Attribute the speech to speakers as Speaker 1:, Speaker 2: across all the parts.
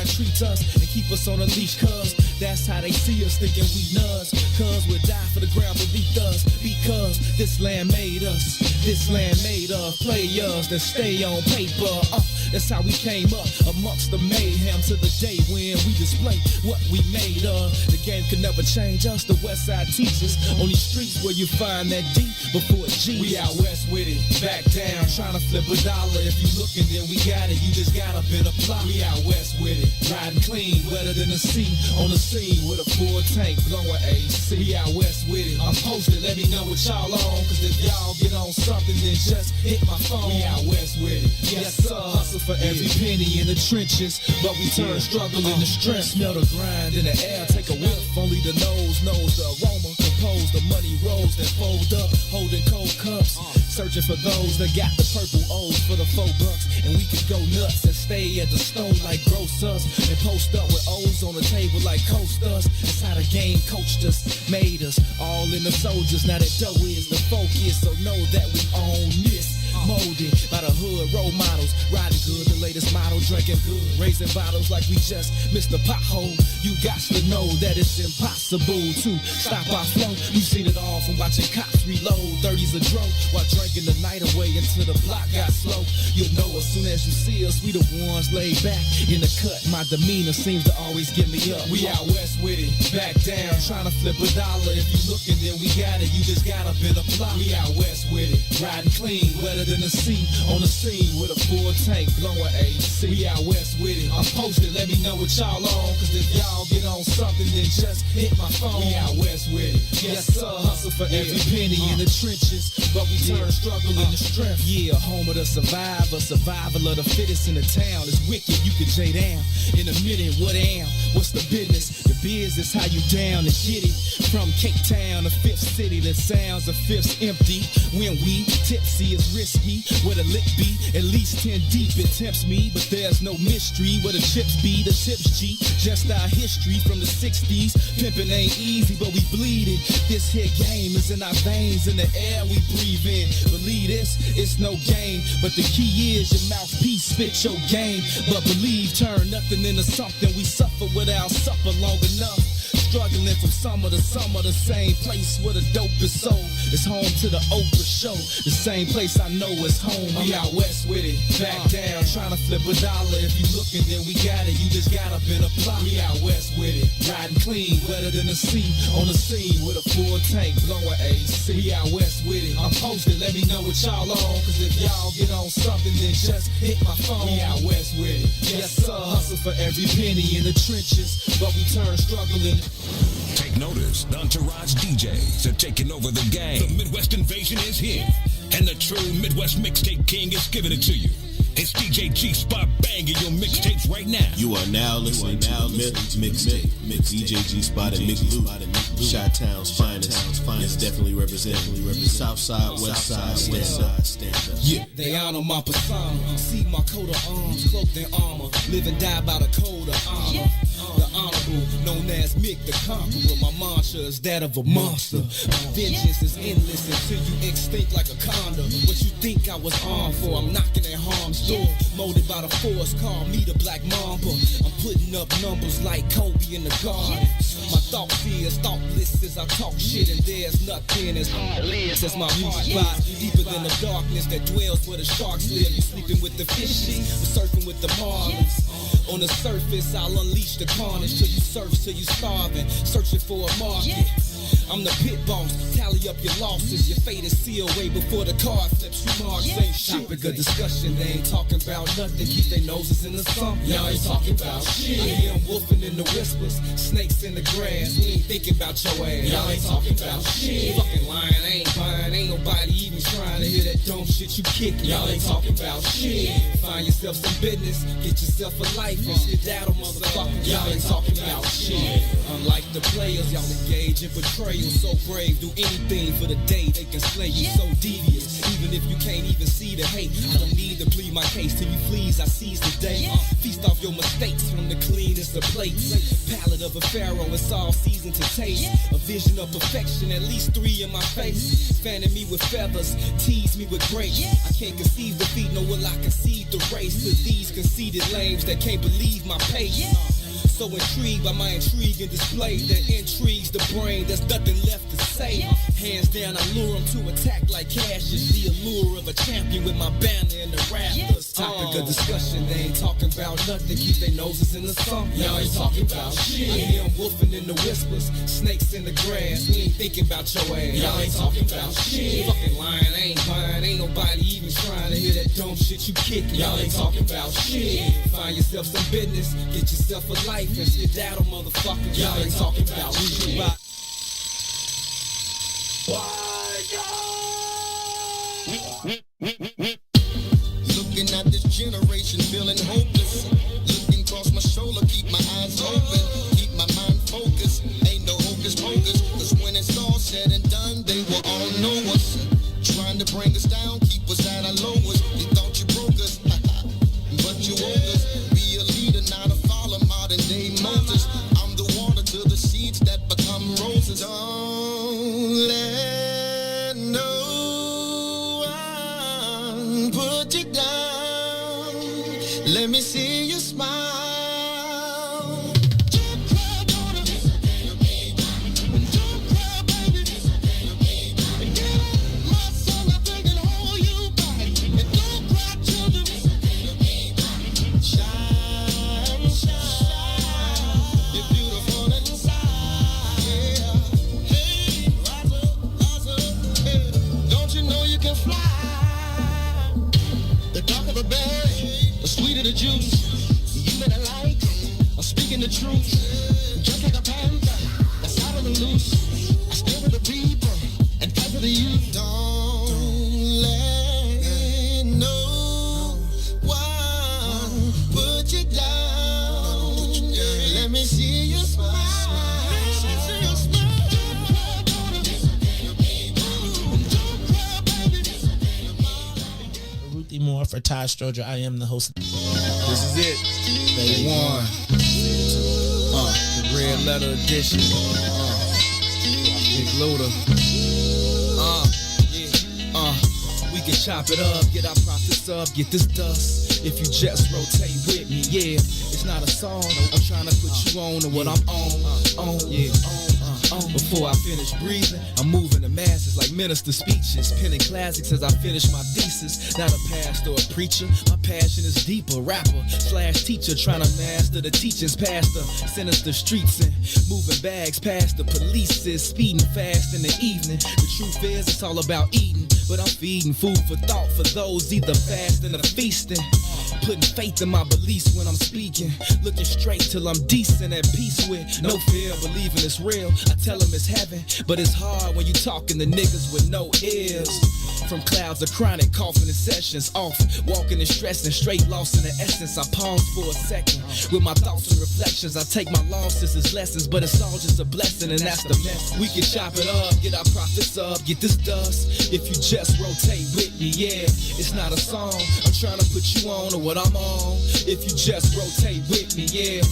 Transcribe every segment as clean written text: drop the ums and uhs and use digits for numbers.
Speaker 1: and treat us and keep us on a leash, cuz that's how they see us, thinking we nuts. Cuz we'll die for the ground beneath us, because this land made us. This land made of players that stay on paper. That's how we came up amongst the mayhem to the day when we display what we made of. The game could never change us, the West Side teachers. On these streets where you find that D before G. We out west with it, back down, trying to flip a dollar. If you looking, then we got it, you just gotta been a plot. We out west with it, riding clean, wetter than the sea. On the scene with a full tank, blowing AC. We out west with it, I'm posted, let me know what y'all on. Cause if y'all get on something, then just hit my phone. We out west with it, yes sir. Hustle for every penny in the trenches, but we turn struggle into strength. Smell the grind in the air, take a whiff. Only the nose knows the aroma. Compose the money rolls that fold up, holding cold cups. Searching for those that got the purple O's for the $4. And we could go nuts and stay at the stove like grocers, and post up with O's on the table like coasters. That's how the game coached us, made us all in the soldiers. Now that dough is the focus, so know that we own this. Molded by the hood role models, riding good, the latest model, drinking good, raising bottles like we just missed a pothole. You got to know that it's impossible to stop our flow. We've seen it all from watching cops reload 30s a dro while drinking the night away until the block got slow. You'll know as soon as you see us, we the ones laid back in the cut. My demeanor seems to always get me up. We out west with it, back down, trying to flip a dollar. If you looking, then we got it, you just gotta been a plot. We out west with it, riding clean, wetter than the sea. On the scene with a full tank, blowing AC. We out west with it, I'm posted, let me know what y'all on. Cause if y'all get on something, then just hit my phone. We out west with it, yes sir. Hustle for every penny in the trenches, but we turn struggle into strength. Yeah, home of the survivor, survival of the fittest in the town. It's wicked, you can J down in a minute. What am? What's the business? The biz is how you down and get it. From Cape Town, the fifth city that sounds the fifth empty. When we tipsy, it's risky. Where the lick be, at least 10 deep. It tempts me, but there's no mystery. Where the chips be, the tips G. Just our history from the 60s. Pimping ain't easy, but we bleed it. This here game is in our veins, in the air we breathe in. Believe this, it's no game, but the key is your mouthpiece, spit your game. But believe, turn nothing into something. We suffer without supper long enough. Struggling from summer to summer, the same place where the dope is sold. It's home to the Oprah show, the same place I know is home. We out west with it, back down, trying to flip a dollar. If you looking, then we got it, you just gotta been a plot. We out west with it, riding clean, wetter than the sea. On the scene with a full tank, blowing AC. We out west with it, I'm posted, let me know what y'all on. Cause if y'all get on something, then just hit my phone. We out west with it, yes sir. Hustle for every penny in the trenches, but we turn struggle into
Speaker 2: Take notice, the Entourage DJs are taking over the game. The Midwest invasion is here, and the true Midwest mixtape king is giving it to you. It's DJ G-Spot banging your mixtapes right now.
Speaker 3: You are now listening to Mixtape. DJ G-Spot and Mick Lou, Chi-Town's finest. It's definitely representing South Side, West Side, stand up.
Speaker 1: Yeah, they honor my persona. See my coat of arms, cloaked in armor. Live and die by the code of honor. The honorable, known as Mick the Conqueror. My mantra is that of a monster. My vengeance is endless until you extinct like a condor. What you think I was armed for? I'm knocking at harm's door. Molded by the force, call me the Black Mamba. I'm putting up numbers like Kobe in the garden. My thoughts is thoughtless as I talk shit, and there's nothing as heartless as my music lies deeper than the darkness that dwells where the sharks live. You sleeping with the fishes, surfing with the marlins. On the surface, I'll unleash the carnage till you surf, till you starving, searching for a market. I'm the pit boss, tally up your losses. Your fate is sealed way before the card flips. You marks ain't shit. Topic of discussion, they ain't talking about nothing. Keep their noses in the sump. Y'all ain't talking about shit. I hear them wolfing in the whispers, snakes in the grass. We ain't thinking about your ass. Y'all ain't talking about shit. Fucking lying, I ain't buying. Ain't nobody even trying to hear that dumb shit you kicking. Y'all ain't talking about shit. Find yourself some business, get yourself a life and shit out of motherfuckers. Y'all ain't talking about shit. Unlike the players, y'all engage in betrayal. So brave, do anything for the day they can slay you. So devious, even if you can't even see the hate. I don't need to plead my case till you please, I seize the day. Feast off your mistakes from the cleanest of plates. Palate of a pharaoh, it's all seasoned to taste. A vision of perfection, at least 3 in my face. Fanning me with feathers, tease me with grace. I can't conceive defeat, nor will I concede the race to these conceited lames that can't believe my pace. So intrigued by my intrigue and display that intrigues the brain, there's nothing left to say. Hands down, I lure them to attack like cash is the allure of a champion with my banner in the rafters. Topic of discussion, they ain't talking about nothing. Keep their noses in the sun, y'all ain't talking about shit. I hear them wolfing in the whispers, snakes in the grass. We ain't thinking about your ass, y'all ain't talking about shit. Fucking lying, I ain't lying, ain't nobody even trying to hear that dumb shit you kicking. Y'all ain't talking about shit. Find yourself some business, get yourself a life and sit down, motherfuckers. Y'all ain't talking about shit.
Speaker 4: Looking at this generation, feeling hopeless. Looking across my shoulder, keep my eyes open, keep my mind focused. Ain't no hocus pocus, 'cause when it's all said and done, they will all know us. Trying to bring us down, keep us at our lowest. They thought you broke us, but you woke us. Be a leader, not a follower, modern day Moses. I'm the water to the seeds that become roses. Don't let no one put you down. Let me see you smile. Don't cry, daughter. Don't cry, baby. And get up, my son, I think and hold you back. And don't cry, children. Shine, shine. You're beautiful inside. Yeah. Hey, rise up. Hey. Don't you know you can fly? The darker the berry, the sweeter the juice. You in the light, I'm speaking the truth. Just like a panther, that's out on the loose. I stay with the people and fight for the youth. Don't let no one put you down. Let me see you smile.
Speaker 5: Ruthie Moore for Ty Stroger. I am the host.
Speaker 1: This is it, day one. The red letter edition. Big Luda. We can chop it up, get our profits up, get this dust. If you just rotate with me, yeah. It's not a song, I'm trying to put you on to what I'm on, yeah. Before I finish breathing, I'm moving the masses like minister speeches, penning classics as I finish my thesis. Not a pastor or a preacher, my passion is deeper. Rapper / teacher, trying to master the teachings past the sinister streets and moving bags past the police is speeding fast in the evening. The truth is, it's all about eating, but I'm feeding food for thought for those either fasting or feasting. Putting faith in my beliefs when I'm speaking, looking straight till I'm decent, at peace with no fear, believing it's real. I tell them it's heaven, but it's hard when you talking to niggas with no ears. From clouds of chronic coughing and sessions off, walking and stressing, straight lost in the essence. I pause for a second with my thoughts and reflections. I take my losses as lessons, but it's all just a blessing, and that's the mess. We can chop it up, get our profits up, get this dust. If you just rotate with me, yeah, it's not a song. I'm trying to put you on to what I'm on. If you just rotate with me, yeah,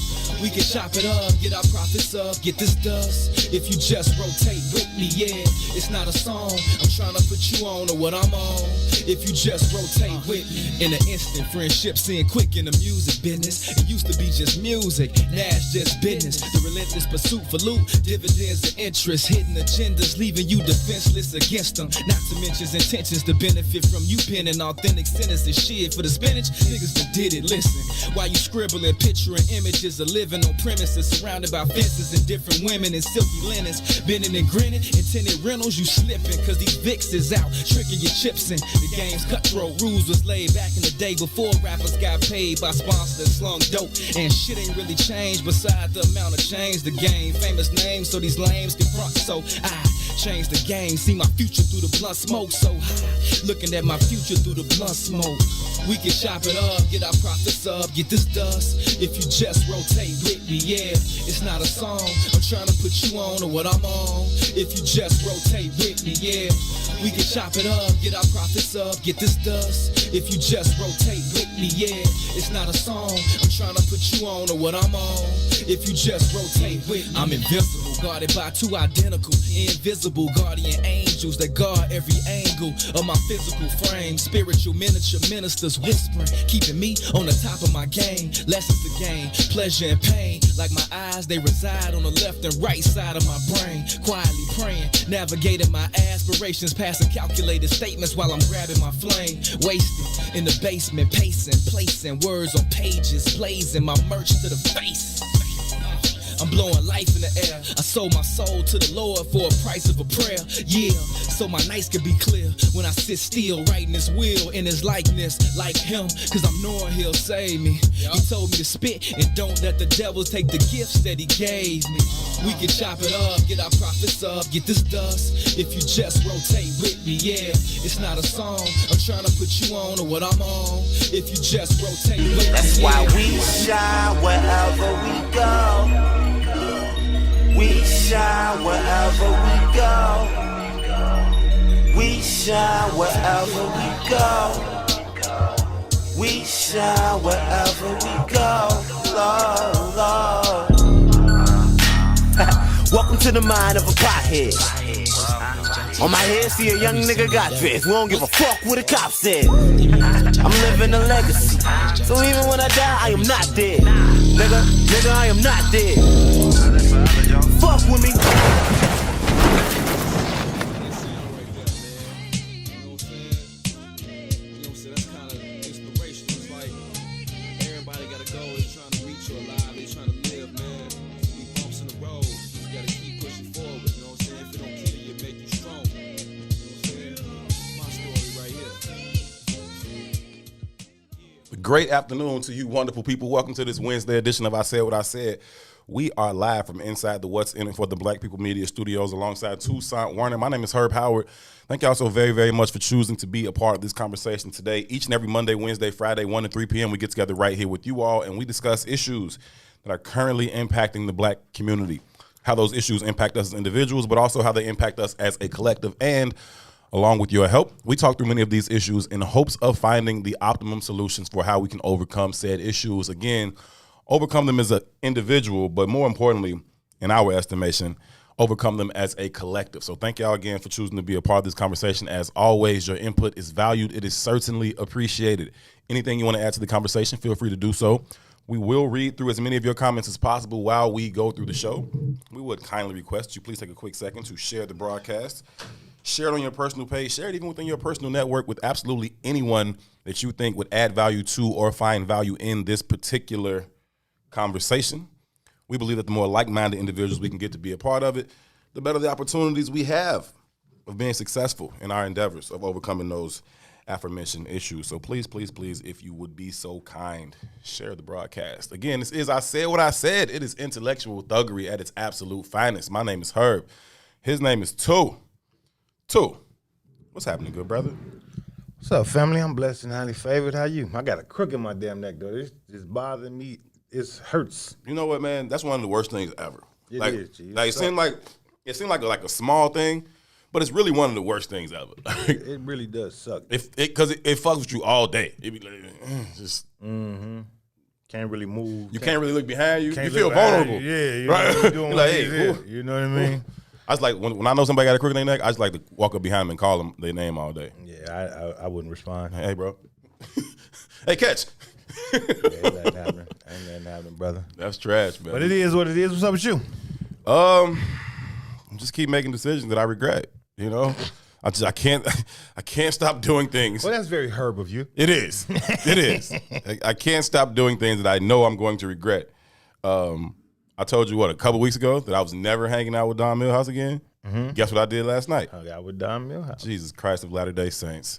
Speaker 1: we can chop it up, get our profits up, get this dust. If you just rotate with me, yeah, it's not a song. I'm trying to put you on to what I'm on. If you just rotate with me. In an instant, friendships in quick in the music business. It used to be just music, now it's just business. The relentless pursuit for loot, dividends and interest, hidden agendas, leaving you defenseless against them. Not to mention intentions to benefit from you penning authentic sentences. Shit for the spinach, niggas that did it. Listen, while you scribbling, picturing images of living on premises, surrounded by fences and different women in silky linens, bending and grinning, intended rentals, you slipping, cause these Vicks is out, tricking your chips in. The game's cutthroat, rules was laid back in the day before rappers got paid by sponsors that slung dope. And shit ain't really changed beside the amount of change the game. Famous names so these lames can front, so I change the game. See my future through the blunt smoke so high, looking at my future through the blunt smoke. We can chop it up, get our profits up, get this dust. If you just rotate with me, yeah, it's not a song. I'm trying to put you on to what I'm on. If you just rotate with me, yeah, We can chop it up, get our profits up, get this dust. If you just rotate with me, yeah, it's not a song. I'm trying to put you on to what I'm on. If you just rotate with me, I'm invincible, guarded by two identical, invisible guardian angels that guard every angle of my physical frame. Spiritual miniature ministers whispering, keeping me on the top of my game. Lessons to gain, pleasure and pain. Like my eyes, they reside on the left and right side of my brain. Quietly praying, navigating my aspirations, passing calculated statements while I'm grabbing my flame. Wasted in the basement, pacing, placing words on pages, blazing my merch to the face. I'm blowing life in the air. I sold my soul to the Lord for a price of a prayer. Yeah, so my nights can be clear when I sit still, writing his will in his likeness, like him, cause I'm knowing he'll save me. He told me to spit and don't let the devil take the gifts that he gave me. We can chop it up, get our profits up, get this dust. If you just rotate with me, yeah, it's not a song. I'm trying to put you on to what I'm on. If you just rotate with me,
Speaker 6: that's why we shine wherever we go. We shine wherever we go. We shine wherever we go. We shine wherever we go. Lord, Lord. Welcome to the mind of a pothead. On my head, see a young nigga got dressed. We don't give a fuck what a cop said. I'm living a legacy. So even when I die, I am not dead. Nigga, I am not dead. Fuck with me.
Speaker 7: Great afternoon to you wonderful people. Welcome to this Wednesday edition of I Said What I Said. We are live from inside the What's In It for the Black People Media Studios alongside Toussaint Werner. My name is Herb Howard. Thank y'all so very, very much for choosing to be a part of this conversation today. Each and every Monday, Wednesday, Friday, 1 to 3 p.m., we get together right here with you all, and we discuss issues that are currently impacting the black community, how those issues impact us as individuals, but also how they impact us as a collective. And along with your help, we talk through many of these issues in hopes of finding the optimum solutions for how we can overcome said issues. Again, overcome them as an individual, but more importantly, in our estimation, overcome them as a collective. So thank y'all again for choosing to be a part of this conversation. As always, your input is valued. It is certainly appreciated. Anything you want to add to the conversation, feel free to do so. We will read through as many of your comments as possible while we go through the show. We would kindly request you please take a quick second to share the broadcast. Share it on your personal page. Share it even within your personal network with absolutely anyone that you think would add value to or find value in this particular conversation. We believe that the more like-minded individuals we can get to be a part of it, the better the opportunities we have of being successful in our endeavors of overcoming those aforementioned issues. So please, please, please, if you would be so kind, share the broadcast. Again, this is I Said What I Said. It is intellectual thuggery at its absolute finest. My name is Herb. His name is Two. What's happening, good brother?
Speaker 8: What's up, family? I'm blessed and highly favored. How you? I got a crook in my damn neck, though. It's bothering me. It hurts.
Speaker 7: You know what, man? That's one of the worst things ever.
Speaker 8: It
Speaker 7: like,
Speaker 8: is, G.
Speaker 7: Like it seemed like a small thing, but it's really one of the worst things ever.
Speaker 8: It really does suck.
Speaker 7: Because it fucks with you all day. It be like, just
Speaker 8: Can't really move.
Speaker 7: You can't really look behind you. You feel
Speaker 8: look
Speaker 7: vulnerable.
Speaker 8: behind you. Yeah, you
Speaker 7: right?
Speaker 8: know, you're doing
Speaker 7: You're like,
Speaker 8: what
Speaker 7: hey,
Speaker 8: he's in. You know what I mean?
Speaker 7: I was like, when I know somebody got a crook in their neck, I just like to walk up behind them and call them their name all day.
Speaker 8: Yeah, I wouldn't respond.
Speaker 7: Hey, bro. Hey, catch.
Speaker 8: Yeah, ain't nothing happening. Ain't nothing happening, brother.
Speaker 7: That's trash, man.
Speaker 8: But it is what it is. What's up with you?
Speaker 7: Just keep making decisions that I regret. You know, I can't stop doing things.
Speaker 8: Well, that's very Herb of you.
Speaker 7: It is. It is. I can't stop doing things that I know I'm going to regret. I told you, a couple weeks ago that I was never hanging out with Don Millhouse again? Mm-hmm. Guess what I did last night?
Speaker 8: Hung out with Don Millhouse.
Speaker 7: Jesus Christ of Latter-day Saints.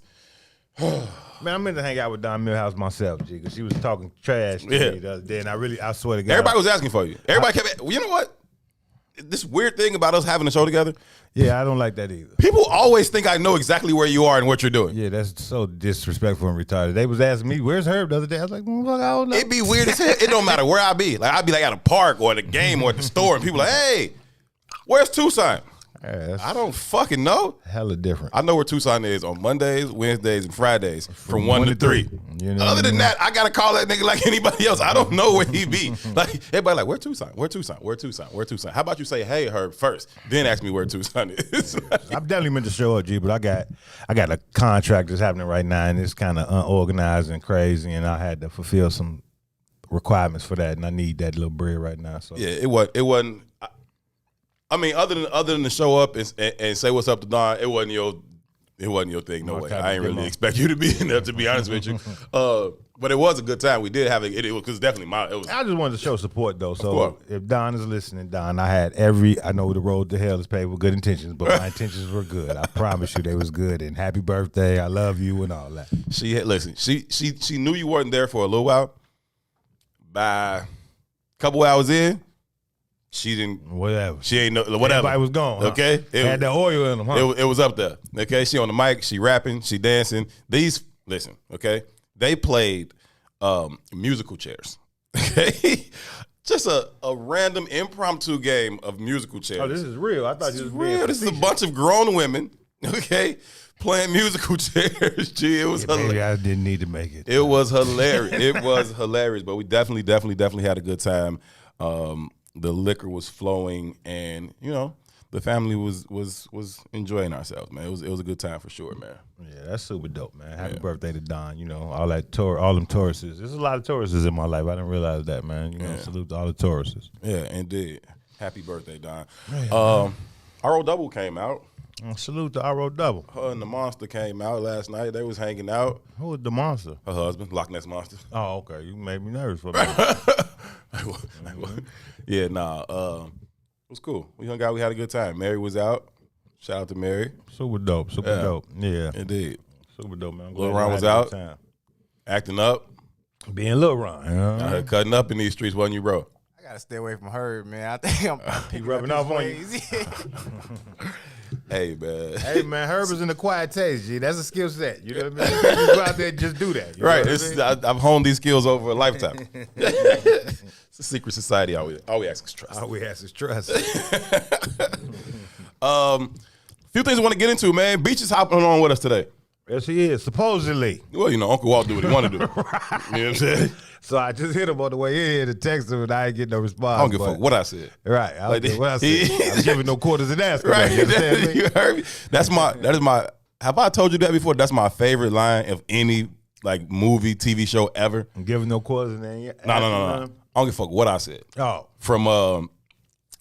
Speaker 8: Man, I meant to hang out with Don Millhouse myself, G, because she was talking trash to me the other day, and I swear to God.
Speaker 7: Everybody was asking for you. Everybody kept, you know what? This weird thing about us having a show together.
Speaker 8: Yeah, I don't like that either.
Speaker 7: People always think I know exactly where you are and what you're doing.
Speaker 8: Yeah, that's so disrespectful and retarded. They was asking me, where's Herb the other day? I was like, fuck, I don't know.
Speaker 7: It'd be weird as hell. It don't matter where I be. Like, I'd be like at a park or at a game or at the store, and people like, hey, where's Toussaint?
Speaker 8: Yeah,
Speaker 7: I don't fucking know.
Speaker 8: hella different.
Speaker 7: I know where Toussaint is on Mondays, Wednesdays, and Fridays from 1 to 3.
Speaker 8: You know
Speaker 7: Other
Speaker 8: what I
Speaker 7: than
Speaker 8: mean?
Speaker 7: that, I gotta call that nigga like anybody else. I don't know where he be. Like everybody, like where Toussaint? Where Toussaint? Where Toussaint? Where Toussaint? How about you say hey Herb first, then ask me where Toussaint is?
Speaker 8: I'm definitely meant to show up, G, but I got a contract that's happening right now, and it's kind of unorganized and crazy, and I had to fulfill some requirements for that, and I need that little bread right now. So
Speaker 7: Yeah, it wasn't. I mean, other than to show up and say what's up to Don, it wasn't your thing. No way. I ain't really expect you to be in there, to be honest with you. But it was a good time. We did have it. It was definitely It was.
Speaker 8: I just wanted to show support though. So
Speaker 7: course.
Speaker 8: if Don is listening, Don, I know the road to hell is paved with good intentions, but my intentions were good. I promise you they was good. And happy birthday, I love you, and all that.
Speaker 7: She knew you weren't there for a little while. By a couple hours in, she didn't.
Speaker 8: Whatever.
Speaker 7: She ain't know whatever.
Speaker 8: Everybody was gone. Huh?
Speaker 7: Okay,
Speaker 8: Had that oil in them. Huh?
Speaker 7: It was up there. Okay, she on the mic, she rapping, she dancing. Listen, okay, they played musical chairs. Okay, just a random impromptu game of musical chairs.
Speaker 8: Oh, this is real. I thought
Speaker 7: This
Speaker 8: you
Speaker 7: is
Speaker 8: was being
Speaker 7: real. This is a
Speaker 8: facetious.
Speaker 7: bunch of grown women. Okay, playing musical chairs. Gee, it was hilarious.
Speaker 8: Maybe I didn't need to make it.
Speaker 7: It was hilarious. It was hilarious, but we definitely had a good time. The liquor was flowing, and the family was enjoying ourselves, man. It was a good time for sure, man.
Speaker 8: Yeah, that's super dope, man. Happy birthday to Don. All them Tauruses. There's a lot of Tauruses in my life. I didn't realize that, man. Salute to all the Tauruses.
Speaker 7: Yeah, indeed. Happy birthday, Don. RO Double came out.
Speaker 8: Salute to RO Double.
Speaker 7: Her and the Monster came out last night. They was hanging out.
Speaker 8: Who was the monster?
Speaker 7: Her husband, Loch Ness Monster.
Speaker 8: Oh, okay. You made me nervous for a minute.
Speaker 7: Yeah, it was cool. We hung out. We had a good time. Mary was out. Shout out to Mary.
Speaker 8: Super dope. Super dope. Yeah.
Speaker 7: Indeed.
Speaker 8: Super dope, man.
Speaker 7: Lil Ron was out, acting up.
Speaker 8: Being Lil Ron.
Speaker 7: Cutting up in these streets, wasn't you, bro?
Speaker 9: I gotta stay away from Herb, man. I think
Speaker 8: He rubbing off on you.
Speaker 7: Hey, man.
Speaker 8: Hey, man, Herb is in the quiet taste, G. That's a skill set. You know what I mean? You can't go out there and just do that. You know
Speaker 7: Right.
Speaker 8: what I mean?
Speaker 7: I've honed these skills over a lifetime. It's a secret society. All we ask is trust.
Speaker 8: All we ask is trust.
Speaker 7: Few things I want to get into, man. Beach is hopping on with us today.
Speaker 8: Yes, he is, supposedly.
Speaker 7: Well, Uncle Walt do what he want to do. You know what I'm saying?
Speaker 8: So I just hit him on the way in here to text him, and I ain't get no response.
Speaker 7: I don't give a fuck what I said.
Speaker 8: Right. I
Speaker 7: Like,
Speaker 8: don't care what I said. I'm giving no quarters and asking.
Speaker 7: Right.
Speaker 8: You understand me?
Speaker 7: You heard me? That is my. Have I told you that before? That's my favorite line of any movie, TV show ever.
Speaker 8: I'm giving no quarters and then
Speaker 7: No. I don't give a fuck what I said.
Speaker 8: Oh.
Speaker 7: From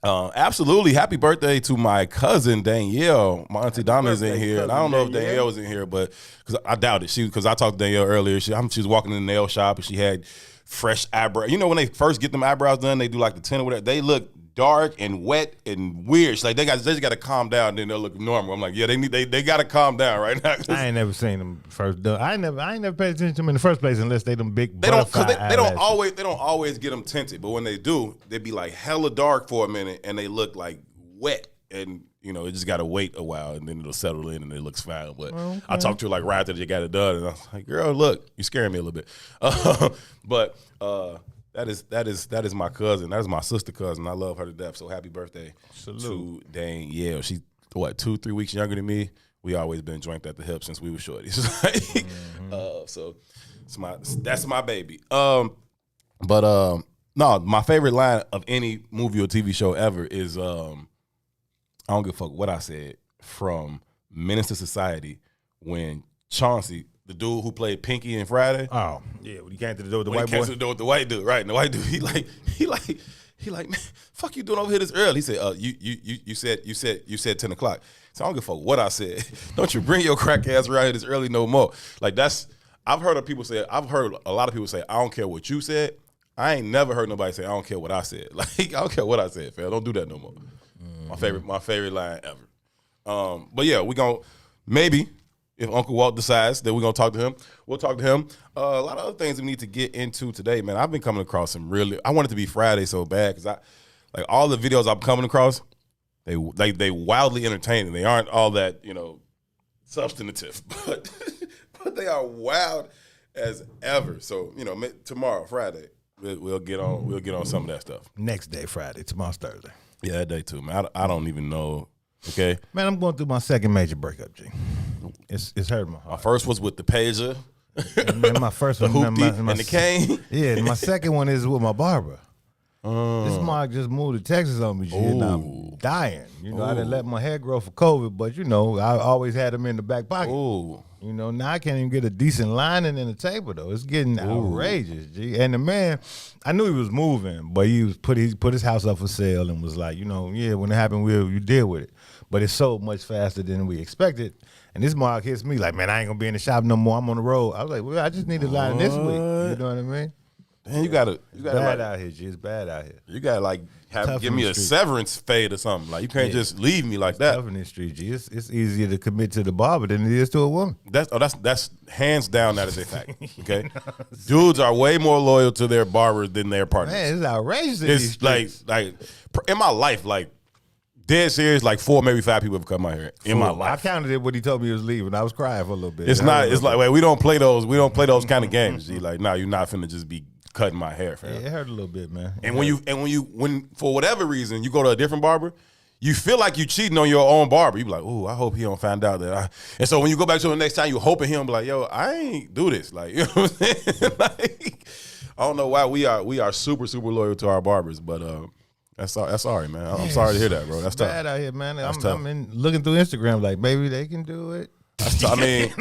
Speaker 7: absolutely happy birthday to my cousin Danielle. My auntie Donna's in here, and I don't know if Danielle was in here, but because I doubt it. Because I talked to Danielle earlier. She was walking in the nail shop and she had fresh eyebrows. When they first get them eyebrows done, they do like the tint or whatever. They look dark and wet and weird. She's like they just got to calm down, and then they'll look normal. I'm like, yeah, they got to calm down right now.
Speaker 8: I ain't never seen them first done. I ain't never paid attention to them in the first place unless they them big.
Speaker 7: They don't
Speaker 8: eyelashes.
Speaker 7: always get them tinted, but when they do, they be like hella dark for a minute, and they look like wet, and it just gotta wait a while, and then it'll settle in, and it looks fine. But I talked to her right after they got it done, and I was like, "Girl, look, you scaring me a little bit." But that is my cousin. That is my sister cousin. I love her to death. So happy birthday to Danielle. She's 2-3 weeks younger than me. We always been joined at the hip since we were shorties. So that's my baby. No, my favorite line of any movie or TV show ever is I don't give a fuck what I said, from Menace to Society, when Chauncey, the dude who played Pinky in Friday.
Speaker 8: Oh, yeah, when he came to the door with the
Speaker 7: When
Speaker 8: white
Speaker 7: he came
Speaker 8: boy.
Speaker 7: to the door with the white dude, right? And the white dude, he like, man, fuck you doing over here this early? He said, you said 10 o'clock. So I don't give a fuck what I said. Don't you bring your crack ass around here this early no more. I've heard a lot of people say, I don't care what you said. I ain't never heard nobody say, I don't care what I said. Like, I don't care what I said, fam. Don't do that no more. My favorite line ever. But yeah, we gonna maybe, if Uncle Walt decides that we're gonna talk to him, we'll talk to him. A lot of other things we need to get into today, man. I've been coming across some I want it to be Friday so bad because all the videos I'm coming across, they wildly entertaining. They aren't all that substantive, but they are wild as ever. So tomorrow, Friday, we'll get on some of that stuff.
Speaker 8: Next day, Friday. Tomorrow's Thursday.
Speaker 7: Yeah, that day too, man. I don't even know. Okay.
Speaker 8: Man, I'm going through my second major breakup, G. It's hurting my
Speaker 7: My
Speaker 8: heart.
Speaker 7: first was with the pager,
Speaker 8: And my first
Speaker 7: the
Speaker 8: one,
Speaker 7: hoopty, and the cane.
Speaker 8: Yeah, and my second one is with my barber. This mark just moved to Texas on me, G, and I'm dying. You know, I didn't let my hair grow for COVID, but you know, I always had them in the back pocket.
Speaker 7: Ooh.
Speaker 8: You know, now I can't even get a decent lining in the table though. It's getting outrageous, G. And the man, I knew he was moving, but he put his house up for sale and was like, you know, yeah, when it happened, you deal with it. But it's sold much faster than we expected. And this mark hits me like, man, I ain't gonna be in the shop no more. I'm on the road. I was like, well, I just need a line this week. You know what I mean?
Speaker 7: Man, you gotta
Speaker 8: Bad
Speaker 7: like,
Speaker 8: out here, G. It's bad out here.
Speaker 7: you gotta like
Speaker 8: Tough
Speaker 7: give
Speaker 8: in
Speaker 7: me
Speaker 8: the
Speaker 7: a
Speaker 8: street.
Speaker 7: severance fade or something. Like you can't just leave me like that.
Speaker 8: Tough in this street, G. It's easier to commit to the barber than it is to a woman.
Speaker 7: That's hands down. That is a fact. Okay, dudes are way more loyal to their barbers than their partners.
Speaker 8: Man, it's outrageous in these
Speaker 7: It's like
Speaker 8: streets.
Speaker 7: in my life, like dead serious, like 4 maybe 5 people have come out here in my
Speaker 8: I
Speaker 7: life.
Speaker 8: counted it when he told me he was leaving. I was crying for a little bit.
Speaker 7: It's not. It's like, wait, we don't play those kind of games. G. Like, nah, you're not finna just be cutting my hair, fam.
Speaker 8: Yeah, it hurt a little bit, man.
Speaker 7: And when for whatever reason you go to a different barber, you feel like you cheating on your own barber. You be like, ooh, I hope he don't find out that I. And so when you go back to the next time, you hoping he'll be like, yo, I ain't do this. Like, you know what I'm saying? Like, I don't know why we are super loyal to our barbers, but that's sorry, man. I'm sorry to hear that, bro. That's tough.
Speaker 8: Bad out here, man.
Speaker 7: Tough.
Speaker 8: I'm looking through Instagram like maybe they can do it.
Speaker 7: I mean,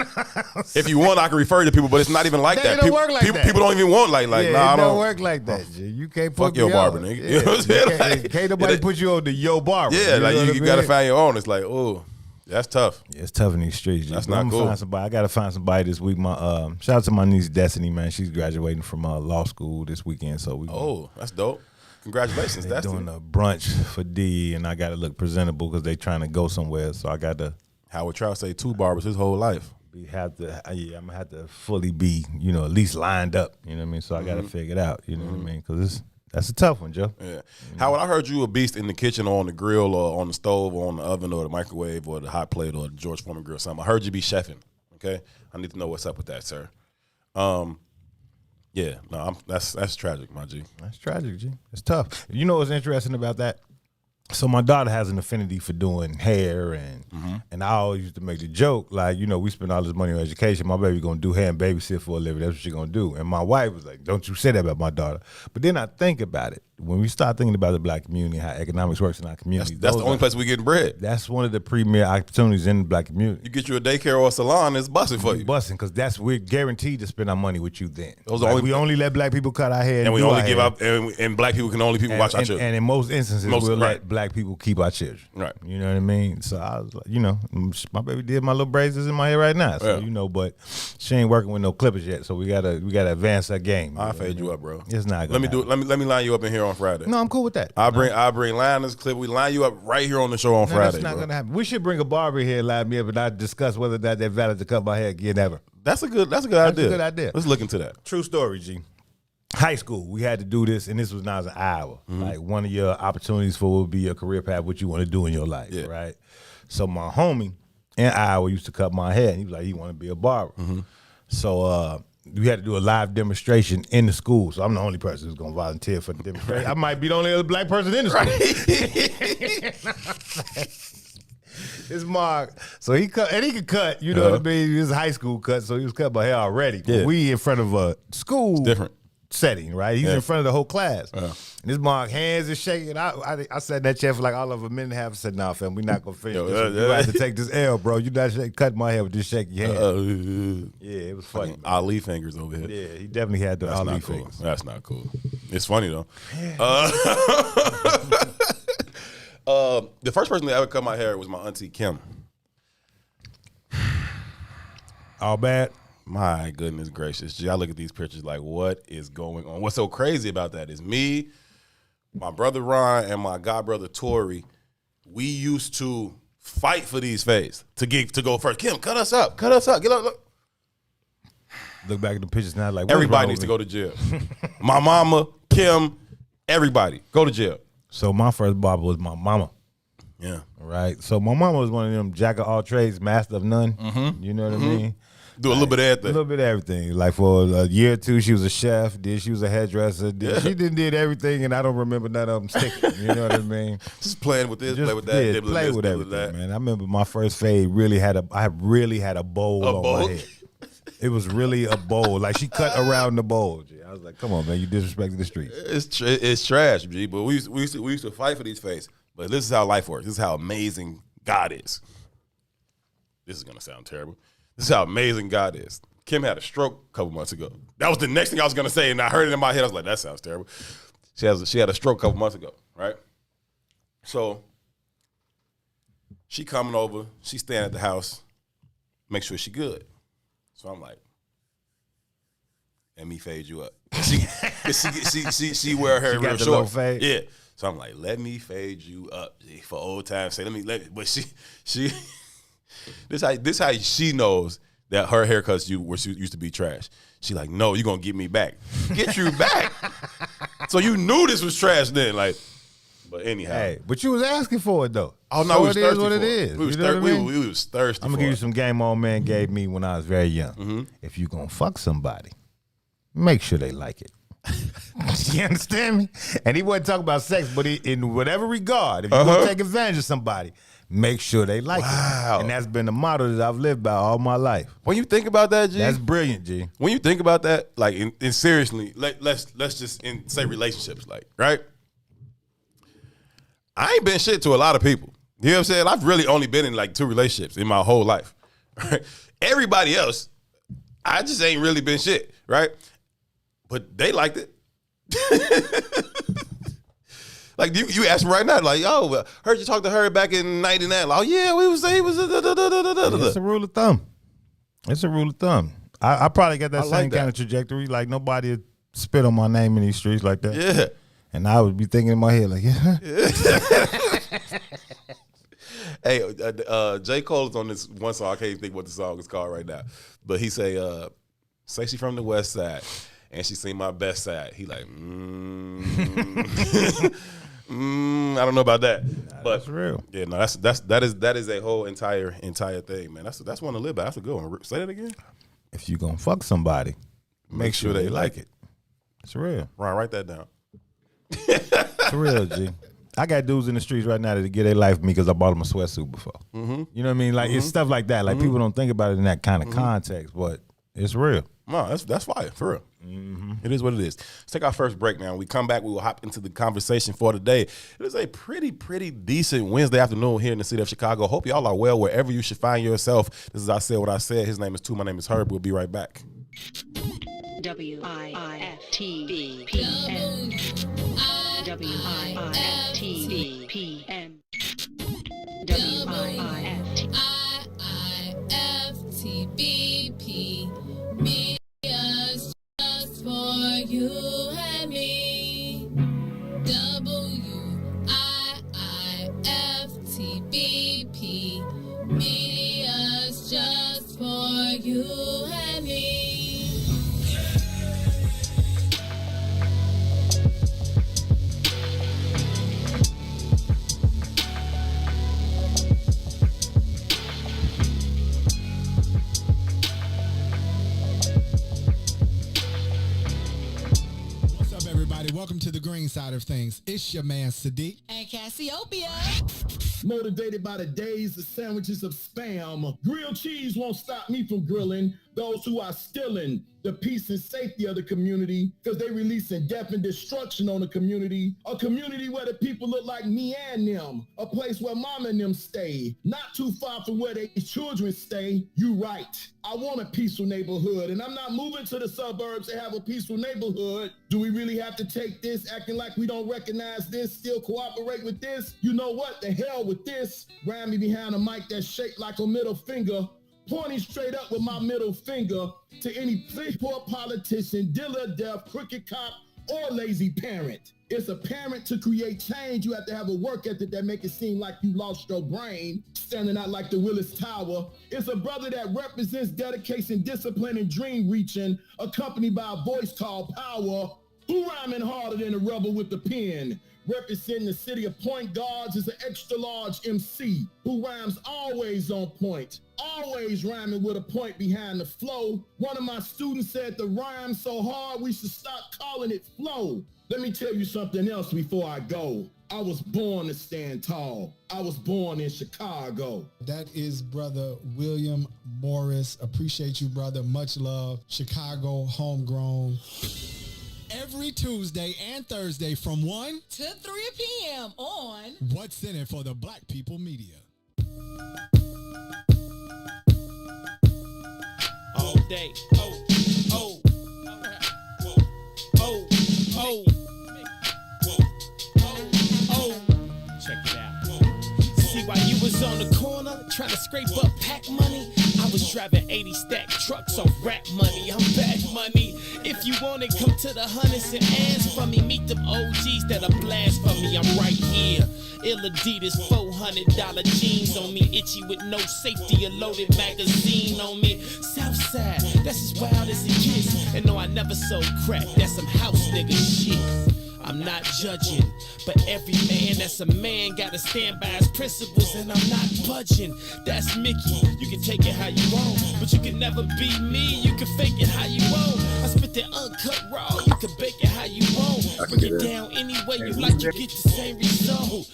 Speaker 7: if you want, I can refer you to people, but it's not even like that.
Speaker 8: It don't work like that.
Speaker 7: People don't even want like
Speaker 8: yeah,
Speaker 7: nah, I
Speaker 8: it
Speaker 7: don't
Speaker 8: don't work like that. G. You can't put
Speaker 7: Fuck your
Speaker 8: me
Speaker 7: barber,
Speaker 8: on.
Speaker 7: nigga.
Speaker 8: Yeah.
Speaker 7: You know what I'm saying? Like,
Speaker 8: Can't nobody put you on the yo barber.
Speaker 7: Yeah, like
Speaker 8: know what I
Speaker 7: you gotta
Speaker 8: mean?
Speaker 7: find your own. It's like, oh, that's tough.
Speaker 8: Yeah, it's tough in these streets. G.
Speaker 7: That's
Speaker 8: But
Speaker 7: not
Speaker 8: I'm
Speaker 7: cool.
Speaker 8: Find somebody. I gotta find somebody this week. My shout out to my niece Destiny, man. She's graduating from law school this weekend, so we
Speaker 7: That's dope. Congratulations,
Speaker 8: they're
Speaker 7: that's
Speaker 8: doing a brunch for D, and I gotta look presentable because they trying to go somewhere. So I got to.
Speaker 7: Howard Trout say 2 barbers his whole life.
Speaker 8: I'm gonna have to fully be, you know, at least lined up. You know what I mean? So I got to figure it out. You know what I mean? Because that's a tough one, Joe.
Speaker 7: Yeah. Howard, I heard you a beast in the kitchen or on the grill or on the stove or on the oven or the microwave or the hot plate or the George Foreman grill or something. I heard you be chefing. Okay, I need to know what's up with that, sir. Yeah, no, that's tragic, my G.
Speaker 8: That's tragic, G. It's tough. You know what's interesting about that? So my daughter has an affinity for doing hair, and I always used to make the joke, like, you know, we spend all this money on education. My baby gonna do hair and babysit for a living. That's what she gonna do. And my wife was like, "Don't you say that about my daughter." But then I think about it. When we start thinking about the black community, how economics works in our community,
Speaker 7: That's the only place we getting bread.
Speaker 8: That's one of the premier opportunities in the black community.
Speaker 7: You get you a daycare or a salon, it's busting for you.
Speaker 8: Busting, because we're guaranteed to spend our money with you then.
Speaker 7: Those are
Speaker 8: we only let black people cut our hair,
Speaker 7: and we
Speaker 8: do
Speaker 7: only
Speaker 8: our
Speaker 7: give
Speaker 8: hair.
Speaker 7: up, and black people can only watch our children.
Speaker 8: And in most instances, we'll
Speaker 7: right.
Speaker 8: let black people keep our children.
Speaker 7: Right.
Speaker 8: You know what I mean? So I was like, you know, my baby did my little braids in my hair right now. So,
Speaker 7: Yeah.
Speaker 8: you know, but she ain't working with no clippers yet. So we gotta advance that game.
Speaker 7: I'll fade you up, bro.
Speaker 8: It's not
Speaker 7: Let
Speaker 8: gonna
Speaker 7: me let me line you up in here on Friday.
Speaker 8: No, I'm cool with that.
Speaker 7: I'll bring liners, clip. We line you up right here on the show on
Speaker 8: No,
Speaker 7: Friday.
Speaker 8: that's not
Speaker 7: bro.
Speaker 8: gonna happen. We should bring a barber here and line me up and not discuss whether that's valid to cut my hair again ever.
Speaker 7: That's a good idea.
Speaker 8: good idea.
Speaker 7: Let's look into that.
Speaker 8: True story, G. High school, we had to do this, and this was now as an hour. Like, one of your opportunities for would be your career path, what you want to do in your life, right? So my homie in Iowa used to cut my hair, and he was like, he want to be a barber. So we had to do a live demonstration in the school. So I'm the only person who's gonna volunteer for the demonstration. I might be the only other black person in the school. It's Mark. So he cut, and he could cut, you know what I mean? It was a high school cut, so he was cutting my hair already. But
Speaker 7: Yeah.
Speaker 8: we in front of a school
Speaker 7: different
Speaker 8: setting, right? He's in front of the whole class. And this Mark hands is shaking. I sat in that chair for like all of a minute and a half. I said, "Nah, fam, we're not gonna finish this. You have to take this L, bro. You not cutting my hair with this shaky hand." Yeah, it was funny.
Speaker 7: Ali fingers over here.
Speaker 8: Yeah, he definitely had the
Speaker 7: That's
Speaker 8: Ali
Speaker 7: not cool.
Speaker 8: fingers.
Speaker 7: That's not cool. It's funny though. The first person that ever cut my hair was my auntie Kim.
Speaker 8: All bad.
Speaker 7: My goodness gracious. Gee, I look at these pictures like, what is going on? What's so crazy about that is me, my brother Ron, and my godbrother Tori, we used to fight for these fades to go first. Kim, cut us up. Get up. Look.
Speaker 8: Look back at the pictures now, like,
Speaker 7: Everybody needs to go to jail. My mama, Kim, everybody, go to jail.
Speaker 8: So my first barber was my mama.
Speaker 7: Yeah.
Speaker 8: Right. So my mama was one of them jack of all trades, master of none. You know what I mean?
Speaker 7: Do a little bit of
Speaker 8: A
Speaker 7: everything.
Speaker 8: little bit of everything. Like for a year or two, she was a chef. Then she was a hairdresser. Then she did everything, and I don't remember none of them sticking. You know what I mean?
Speaker 7: Just playing with this,
Speaker 8: Just
Speaker 7: play with that,
Speaker 8: did,
Speaker 7: nibbling
Speaker 8: play
Speaker 7: this,
Speaker 8: with
Speaker 7: nibbling
Speaker 8: everything,
Speaker 7: that.
Speaker 8: man. I remember my first fade I really had a bowl on
Speaker 7: bowl?
Speaker 8: my head. It was really a bowl. Like she cut around the bowl. G. I was like, come on, man, you disrespecting the streets.
Speaker 7: It's trash, G. But we used to fight for these faiths. But this is how life works. This is how amazing God is. This is gonna sound terrible. This is how amazing God is. Kim had a stroke a couple months ago. That was the next thing I was gonna say, and I heard it in my head. I was like, that sounds terrible. She had a stroke a couple months ago, right? So she coming over, she staying at the house, make sure she good. So I'm like, let me fade you up. She wear her
Speaker 8: She got
Speaker 7: real
Speaker 8: the
Speaker 7: short.
Speaker 8: low fade?
Speaker 7: Yeah. So I'm like, let me fade you up, G, for old time's sake. But she this how she knows that her haircuts used to be trash. She like, no, you gonna get me back. Get you back. So you knew this was trash then, like. But anyhow,
Speaker 8: Hey, but you was asking for it though.
Speaker 7: oh no,
Speaker 8: So
Speaker 7: we was
Speaker 8: it
Speaker 7: thirsty
Speaker 8: is what
Speaker 7: for
Speaker 8: it is.
Speaker 7: We was,
Speaker 8: You know what I mean?
Speaker 7: we was thirsty.
Speaker 8: I'm gonna
Speaker 7: for
Speaker 8: give you
Speaker 7: it.
Speaker 8: some game old man gave me when I was very young.
Speaker 7: Mm-hmm.
Speaker 8: If you gonna fuck somebody, make sure they like it. You understand me? And he wasn't talking about sex, but in whatever regard, if you're gonna take advantage of somebody, make sure they like
Speaker 7: Wow.
Speaker 8: it. And that's been the motto that I've lived by all my life.
Speaker 7: When you think about that, G,
Speaker 8: That's brilliant, G.
Speaker 7: when you think about that, like, in seriously, let's just say relationships, like, right? I ain't been shit to a lot of people. You know what I'm saying? I've really only been in like 2 relationships in my whole life. Right? Everybody else, I just ain't really been shit, right? But they liked it. Like you ask me right now, like, yo, heard you talk to her back in '99. Like, oh yeah, we was saying was.
Speaker 8: It's a rule of thumb. It's a rule of thumb. I probably got that
Speaker 7: I like
Speaker 8: same
Speaker 7: that.
Speaker 8: kind of trajectory. Like nobody would spit on my name in these streets like that.
Speaker 7: Yeah.
Speaker 8: And I would be thinking in my head like, yeah.
Speaker 7: Hey, J. Cole is on this one song. I can't even think what the song is called right now. But he say she from the West Side, and she seen my best side. He like, I don't know about that. But
Speaker 8: That's real.
Speaker 7: yeah, no, that is a whole entire thing, man. That's one to live by. That's a good one. Say that again.
Speaker 8: If you gonna fuck somebody,
Speaker 7: Make sure they like it.
Speaker 8: it's real.
Speaker 7: Ron, write that down.
Speaker 8: It's real, G. I got dudes in the streets right now that get their life from me because I bought them a sweatsuit before. Mm-hmm. You know what I mean? Like it's stuff like that. Like people don't think about it in that kind of context, but it's real.
Speaker 7: No, that's fire, for real. It is what it is. Let's take our first break now. When we come back, we will hop into the conversation for today. It is a pretty decent Wednesday afternoon here in the city of Chicago. Hope y'all are well wherever you should find yourself. This is I Said What I Said. His name is Tu. My name is Herb. We'll be right back.
Speaker 10: WIIFTBPM. WIIFTBPM.
Speaker 11: WIIFTBP. Media's just for you and me. WIIFTBP. Media's just for you and me.
Speaker 12: What's up, everybody? Welcome to the green side of things. It's your man, Sadiq.
Speaker 11: And Cassiopeia.
Speaker 13: Motivated by the days of sandwiches of spam. Grilled cheese won't stop me from grilling those who are stealing the peace and safety of the community because they releasing death and destruction on the community. A community where the people look like me and them. A place where mama and them stay. Not too far from where their children stay. You right. I want a peaceful neighborhood, and I'm not moving to the suburbs to have a peaceful neighborhood. Do we really have to take this, acting like we don't recognize this, still cooperate with this? You know what? The hell with this. Grab me behind a mic that's shaped like a middle finger, pointing straight up with my middle finger to any poor politician, dealer, deaf, crooked cop, or lazy parent. It's apparent to create change, you have to have a work ethic that make it seem like you lost your brain, standing out like the Willis Tower. It's a brother that represents dedication, discipline, and dream reaching, accompanied by a voice called power, who rhyming harder than a rebel with the pen. Representing the city of Point Guards is an extra large MC who rhymes always on point, always rhyming with a point behind the flow. One of my students said the rhyme so hard we should stop calling it flow. Let me tell you something else before I go. I was born to stand tall. I was born in Chicago.
Speaker 12: That is Brother William Morris. Appreciate you, brother. Much love. Chicago, homegrown. Every Tuesday and Thursday from 1
Speaker 11: to 3 p.m. on
Speaker 12: What's in It for the Black People Media.
Speaker 1: All day. Oh, oh, oh, oh, oh. Check it out. See, while you was on the corner trying to scrape up pack money, I was driving 80 stack trucks off rap money. I'm back money. If you want it, come to the hundreds and ask for me. Meet them OGs that'll blast for me. I'm right here. Ill Adidas, $400 jeans on me. Itchy with no safety, a loaded magazine on me. Southside, that's as wild as it gets. And no, I never sold crack. That's some house nigga shit. I'm not judging, but every man that's a man gotta stand by his principles, and I'm not budging. That's Mickey. You can take it how you want, but you can never be me. You can fake it how you want. I spit that uncut raw. You can bake it how you want. Get down any way you like, you get the same result.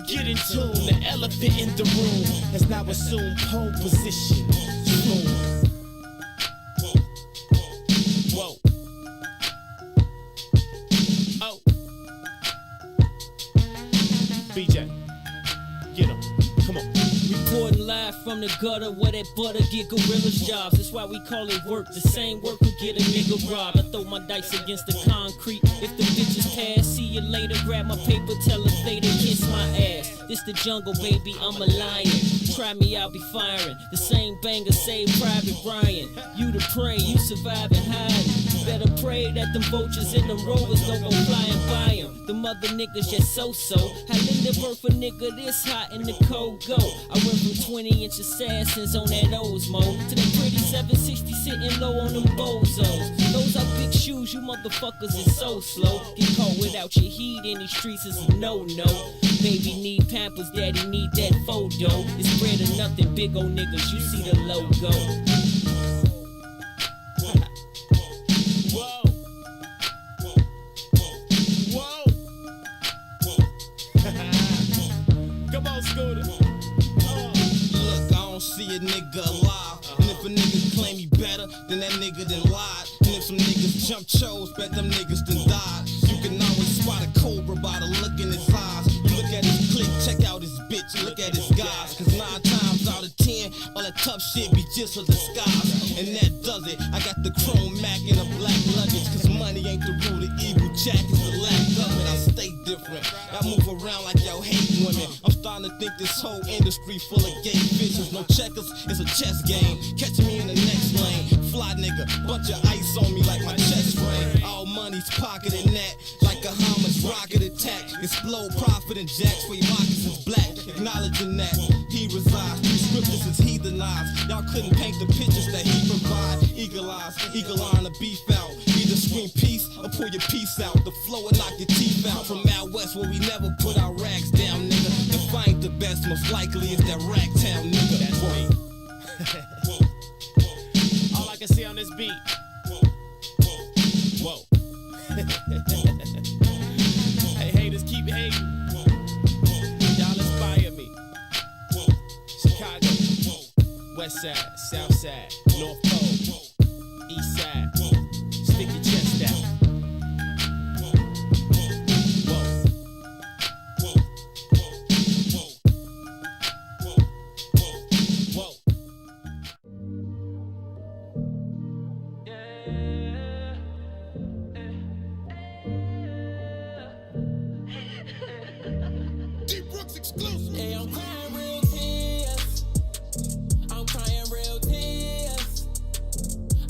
Speaker 1: Get in tune. The elephant in the room has now assumed pole position. Whoa. Oh. BJ, get him. Come on.
Speaker 14: Reporting live from the gutter where that butter get gorillas jobs. That's why we call it work. The same work will get a nigga robbed. I throw my dice against the concrete. If the bitches pass, see you later. Grab my paper, tell her they to kiss my ass. This the jungle, baby, I'm a lion. Try me, I'll be firing. The same banger saved Private Ryan. You the prey, you survive and hide. Better pray that them vultures and them rovers don't go flying by him. Them other niggas just so-so. How Linda birth a nigga this hot in the cold go? I went from 20-inch assassins on that Osmo to that pretty 760 sitting low on them bozos. Those are big shoes, you motherfuckers is so slow. Get caught without your heat in these streets is a no-no. Baby need Pampers, daddy need that photo. It's bread or nothing, big old niggas, you see the logo.
Speaker 1: Whoa. Whoa. Come on, Scooter.
Speaker 3: Look, I don't see a nigga alive. And if a nigga claim he better, then that nigga done lied. And if some niggas jump chose, bet them niggas done died. You can always spot a cobra by the look in his eyes. You look at his clique, check out his bitch, look at his guys. Cause 9 times out of 10, all that tough shit be just a disguise. And that does it. I got the chrome Mac in a black luggage. Cause money ain't the root of evil, Jack is the lack of it. I stay different. I move around like y'all hate women. I'm starting to think this whole industry full of gay bitches. No checkers, it's a chess game. Catch me in the next lane. Fly nigga, bunch of ice on me like my chest frame. All money's pocketing that like a Hamas rocket attack. Explode profit and jacks for your moccasins black. Acknowledging that he resides. These scriptures is heathenized. Y'all couldn't paint the pictures that he provide. Eagle eyes, eagle eye on the beef out. Either scream peace or pull your piece out. The flow will knock your teeth out. From out west where we never put our rags down, nigga. If I ain't the best, most likely it's that rag town, nigga.
Speaker 1: That's me. All I can see on this beat. Whoa. Hey, haters, keep hating. Y'all inspire me. Chicago, West Side, South Side, North Pole, East Side. Stick your chest out.
Speaker 14: Hey, I'm crying real tears. I'm crying real tears.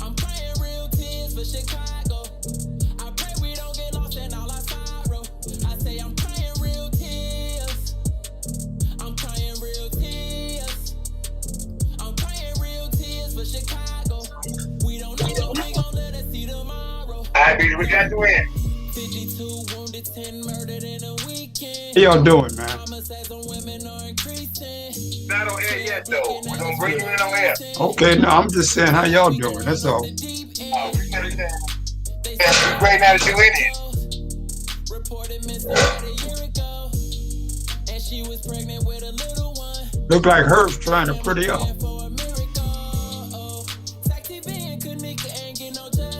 Speaker 14: I'm crying real tears for Chicago. I pray we don't get lost in all our sorrow. I say I'm crying real tears. I'm crying real tears. I'm crying real tears for Chicago. We don't know what we gon' let us see tomorrow.
Speaker 15: All right, baby, we got to win.
Speaker 14: 52 wounded, 10 murdered in a week.
Speaker 15: y'all doing, man?
Speaker 16: Not on air yet, though. We're gonna bring you in on air.
Speaker 15: Okay, no, I'm just saying how y'all doing. That's all.
Speaker 16: We great now that you in here.
Speaker 15: Look like Herb's trying to pretty up.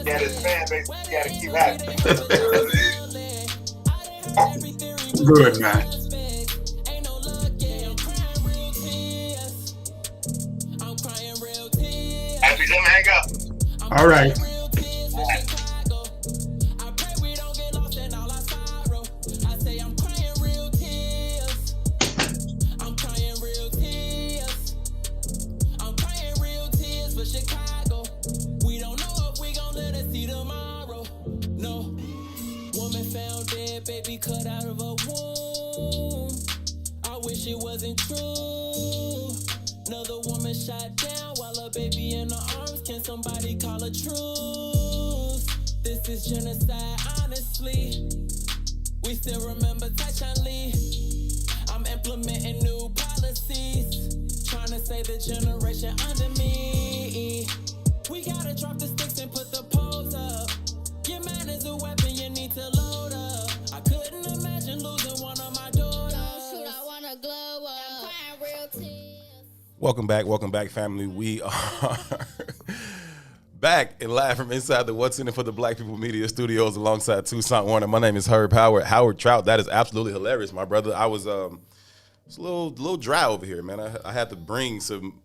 Speaker 16: Yeah, this fan base, you gotta keep happening.
Speaker 15: Good, man.
Speaker 16: Happy to hang up.
Speaker 15: All right.
Speaker 1: Baby cut out of a womb. I wish it wasn't true. Another woman shot down while a baby in her arms. Can somebody call a truce? This is genocide, honestly. We still remember Tychon Lee. I'm implementing new policies, trying to save the generation under me. We gotta drop the sticks and put the poles up. Your man is a weapon, you need to load up. I couldn't imagine losing one of my daughters. Shoot, I wanna glow up. I'm crying real tears.
Speaker 7: Welcome back, family. We are back and live from inside the What's in It for the Black People Media Studios alongside Toussaint Werner. My name is Herb Howard. Howard Trout. That is absolutely hilarious, my brother. I was it's a little dry over here, man. I had to bring some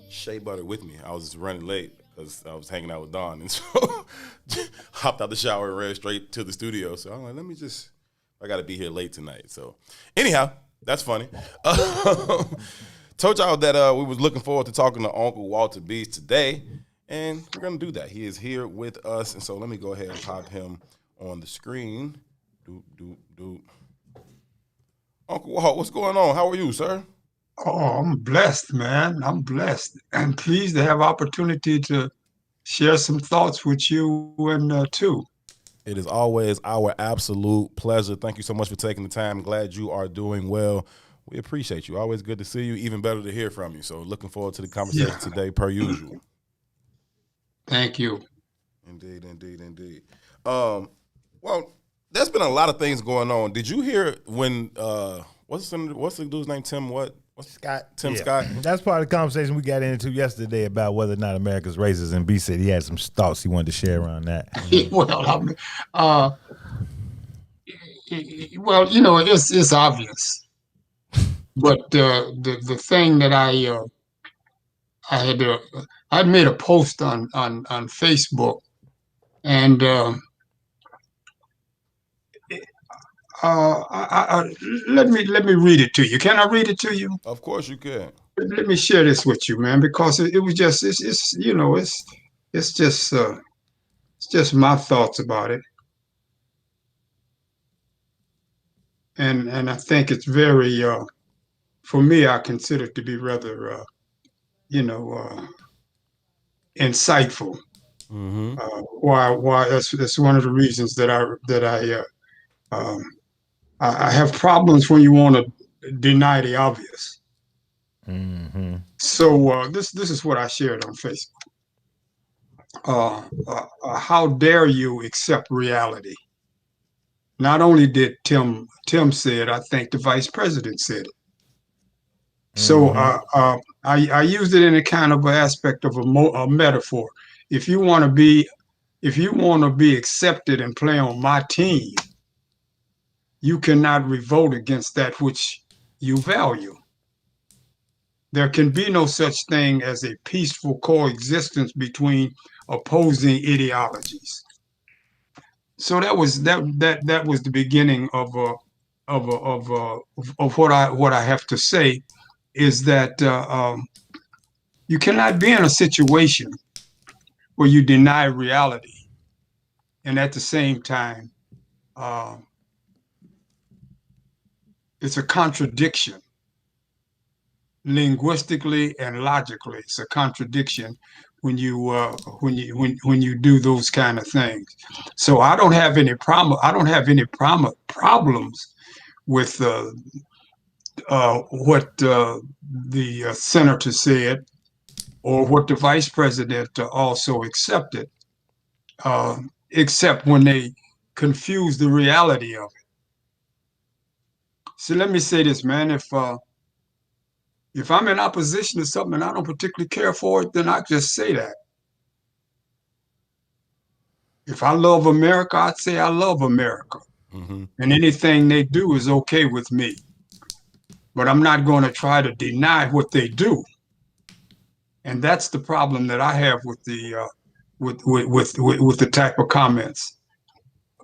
Speaker 7: shea butter with me. I was just running late because I was hanging out with Dawn, and so hopped out the shower and ran straight to the studio. So I'm like, I got to be here late tonight. So anyhow, that's funny. Told y'all that we was looking forward to talking to Uncle Walter Beast today, and we're going to do that. He is here with us, and so let me go ahead and pop him on the screen. Uncle Walt, what's going on? How are you, sir?
Speaker 15: Oh, I'm blessed, man. I'm blessed and pleased to have opportunity to share some thoughts with you and too.
Speaker 7: It is always our absolute pleasure. Thank you so much for taking the time. Glad you are doing well. We appreciate you. Always good to see you. Even better to hear from you. So looking forward to the conversation today, per usual.
Speaker 15: Thank you.
Speaker 7: Indeed. Well, there's been a lot of things going on. Did you hear when what's the dude's name? Tim Scott.
Speaker 8: That's part of the conversation we got into yesterday about whether or not America's racist. And B said he had some thoughts he wanted to share around that.
Speaker 15: Well, you know, it's obvious, but the thing that I made a post on Facebook, and let me read it to you. Can I read it to you?
Speaker 7: Of course you can.
Speaker 15: Let me share this with you, man, because it was just it's just my thoughts about it, and I think it's very for me, I consider it to be rather insightful.
Speaker 7: Mm-hmm.
Speaker 15: Why that's one of the reasons that I have problems when you want to deny the obvious.
Speaker 8: Mm-hmm.
Speaker 15: So this is what I shared on Facebook. How dare you accept reality? Not only did Tim say it, I think the vice president said it. So I used it in a kind of an aspect of a metaphor. If you want to be accepted and play on my team, you cannot revolt against that which you value. There can be no such thing as a peaceful coexistence between opposing ideologies. So that was the beginning of what I have to say, is that you cannot be in a situation where you deny reality and at the same time it's a contradiction. Linguistically and logically, it's a contradiction when you do those kind of things. So I don't have any problems with what the senator said, or what the vice president also accepted, except when they confuse the reality of it. So let me say this, man. If I'm in opposition to something and I don't particularly care for it, then I just say that. If I love America, I'd say I love America.
Speaker 7: Mm-hmm.
Speaker 15: And anything they do is okay with me. But I'm not going to try to deny what they do. And that's the problem that I have with the with the type of comments.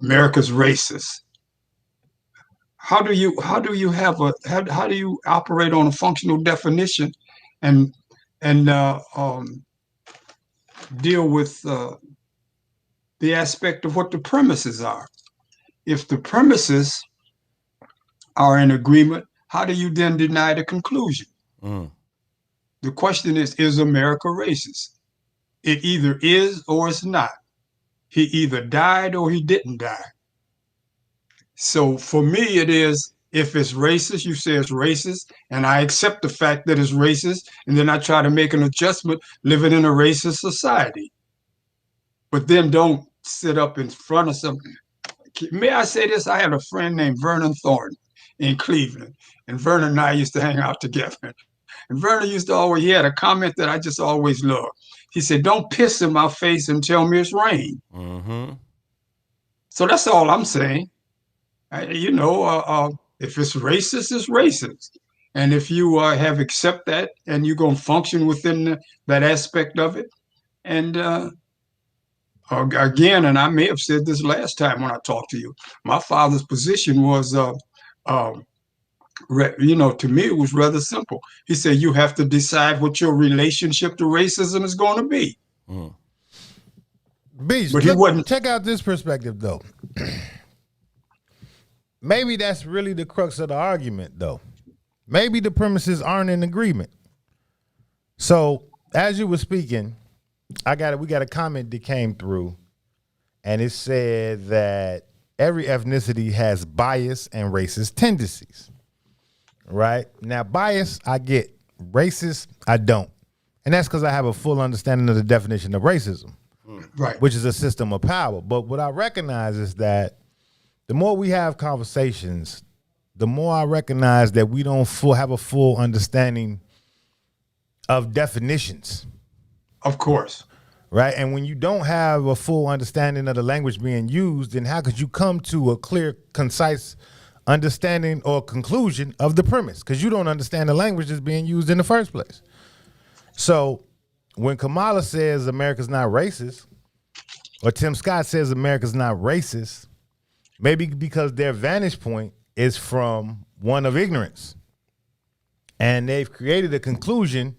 Speaker 15: America's racist. How do you operate on a functional definition and deal with the aspect of what the premises are? If the premises are in agreement, how do you then deny the conclusion?
Speaker 7: Mm.
Speaker 15: The question is America racist? It either is or it's not. He either died or he didn't die. So for me, it is, if it's racist, you say it's racist, and I accept the fact that it's racist, and then I try to make an adjustment living in a racist society. But then don't sit up in front of something. May I say this? I had a friend named Vernon Thornton in Cleveland, and Vernon and I used to hang out together. And Vernon used to always, he had a comment that I just always loved. He said, "Don't piss in my face and tell me it's rain."
Speaker 7: Mm-hmm.
Speaker 15: So that's all I'm saying. If it's racist, it's racist. And if you have accept that and you're going to function within that aspect of it. And again, and I may have said this last time when I talked to you, my father's position was, to me, it was rather simple. He said, you have to decide what your relationship to racism is going to be.
Speaker 7: Mm.
Speaker 8: Beach,
Speaker 15: But he wasn't.
Speaker 8: Check out this perspective, though. Maybe that's really the crux of the argument, though. Maybe the premises aren't in agreement. So, as you were speaking, we got a comment that came through, and it said that every ethnicity has bias and racist tendencies. Right? Now, bias, I get. Racist, I don't. And that's because I have a full understanding of the definition of racism.
Speaker 15: Right.
Speaker 8: Which is a system of power. But what I recognize is that the more we have conversations, the more I recognize that we don't have a full understanding of definitions.
Speaker 15: Of course.
Speaker 8: Right? And when you don't have a full understanding of the language being used, then how could you come to a clear, concise understanding or conclusion of the premise? Because you don't understand the language that's being used in the first place. So when Kamala says America's not racist, or Tim Scott says America's not racist, maybe because their vantage point is from one of ignorance. And they've created a conclusion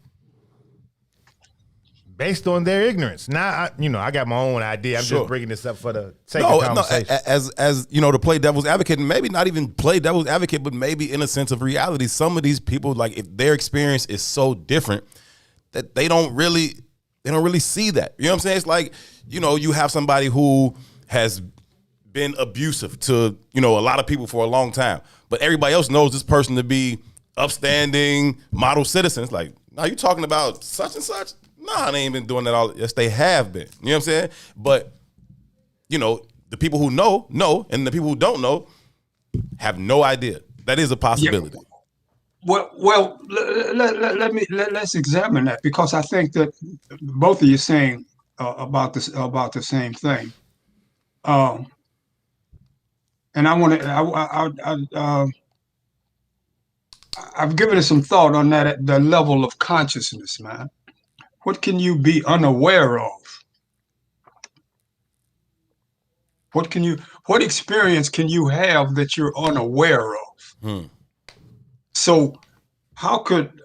Speaker 8: based on their ignorance. Now, I got my own idea. I'm just bringing this up for the sake of conversation.
Speaker 7: As to play devil's advocate, and maybe not even play devil's advocate, but maybe in a sense of reality, some of these people, like, if their experience is so different that they don't really see that. You know what I'm saying? It's like, you have somebody who has been abusive to, a lot of people for a long time, but everybody else knows this person to be upstanding, model citizens. Like, now you talking about such and such? Nah, they ain't been doing that all. Yes, they have been. You know what I'm saying? But, the people who know, and the people who don't know have no idea. That is a possibility.
Speaker 15: Yeah. Well, let's examine that, because I think that both of you saying about the same thing. And I want to. I've given it some thought on that at the level of consciousness, man. What can you be unaware of? What experience can you have that you're unaware of? So how could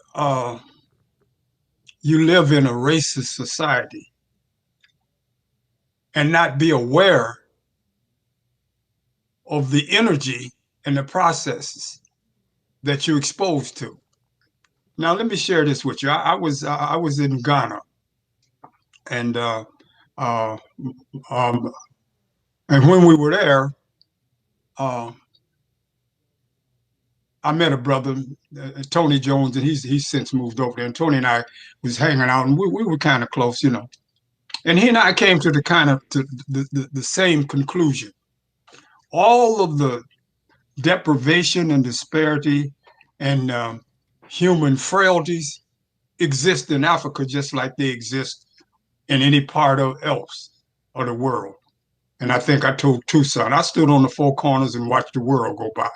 Speaker 15: you live in a racist society and not be aware of the energy and the processes that you're exposed to? Now, let me share this with you. I was in Ghana, and when we were there, I met a brother, Tony Jones, and he's since moved over there. And Tony and I was hanging out, and we were kind of close, you know. And he and I came to the same conclusion. All of the deprivation and disparity and human frailties exist in Africa just like they exist in any part of else of the world. And I think I told Toussaint, I stood on the four corners and watched the world go by.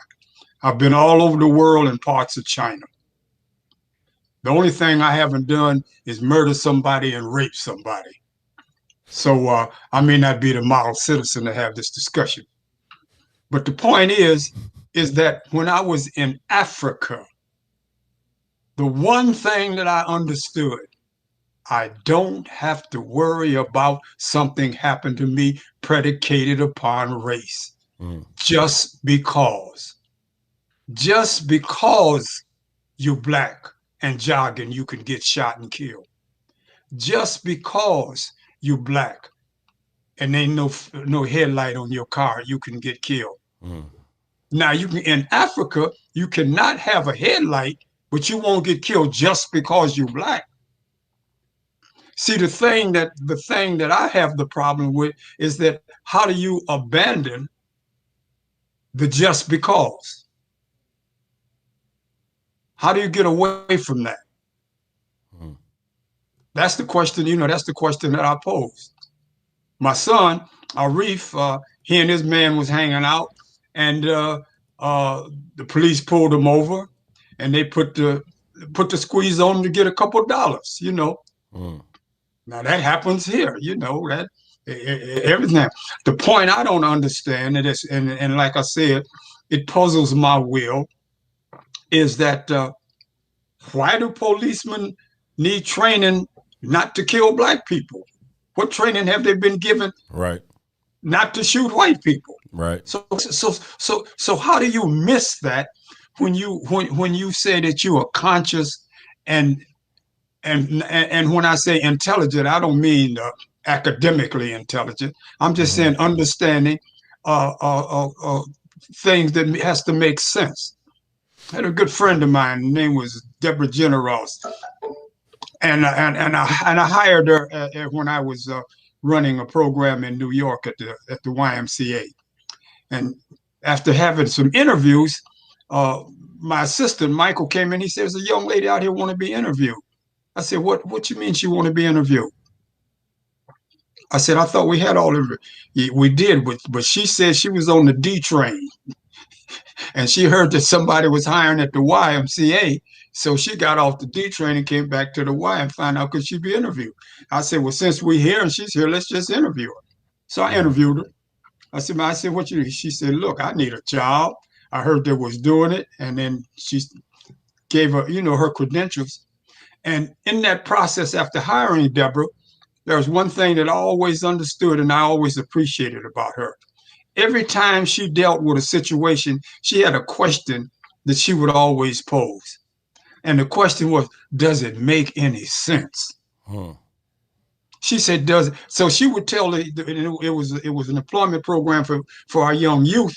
Speaker 15: I've been all over the world in parts of China. The only thing I haven't done is murder somebody and rape somebody. So I may not be the model citizen to have this discussion. But the point is that when I was in Africa, the one thing that I understood, I don't have to worry about something happened to me predicated upon race. Just because you're black and jogging, you can get shot and killed. Just because you're black and ain't no headlight on your car, you can get killed. Now you can, in Africa, you cannot have a headlight, but you won't get killed just because you're black. See, the thing that I have the problem with is that how do you abandon the just because? How do you get away from that? That's the question, that's the question that I posed. My son, Arif, he and his man was hanging out, and the police pulled him over, and they put the squeeze on him to get a couple dollars, Now that happens here, that everything. The point I don't understand, and like I said, it puzzles my will, is that why do policemen need training not to kill black people? What training have they been given?
Speaker 7: Right.
Speaker 15: Not to shoot white people.
Speaker 7: Right.
Speaker 15: So how do you miss that when you say that you are conscious and when I say intelligent, I don't mean academically intelligent. I'm just saying understanding things that has to make sense. I had a good friend of mine. Her name was Deborah Generos, and I hired her when I was running a program in New York at the YMCA. And after having some interviews, my assistant Michael came in. He says, "There's a young lady out here want to be interviewed." I said, "What you mean she want to be interviewed?" I said, "I thought we had all of it." We did, but she said she was on the D train. And she heard that somebody was hiring at the YMCA. So she got off the D train and came back to the Y and found out could she be interviewed. I said, "Well, since we're here and she's here, let's just interview her." So I interviewed her. I said, "What you do?" She said, "Look, I need a job. I heard they was doing it." And then she gave her, her credentials. And in that process, after hiring Deborah, there was one thing that I always understood and I always appreciated about her. Every time she dealt with a situation, she had a question that she would always pose. And the question was, does it make any sense? She said, does it? So she would tell it was an employment program for our young youth,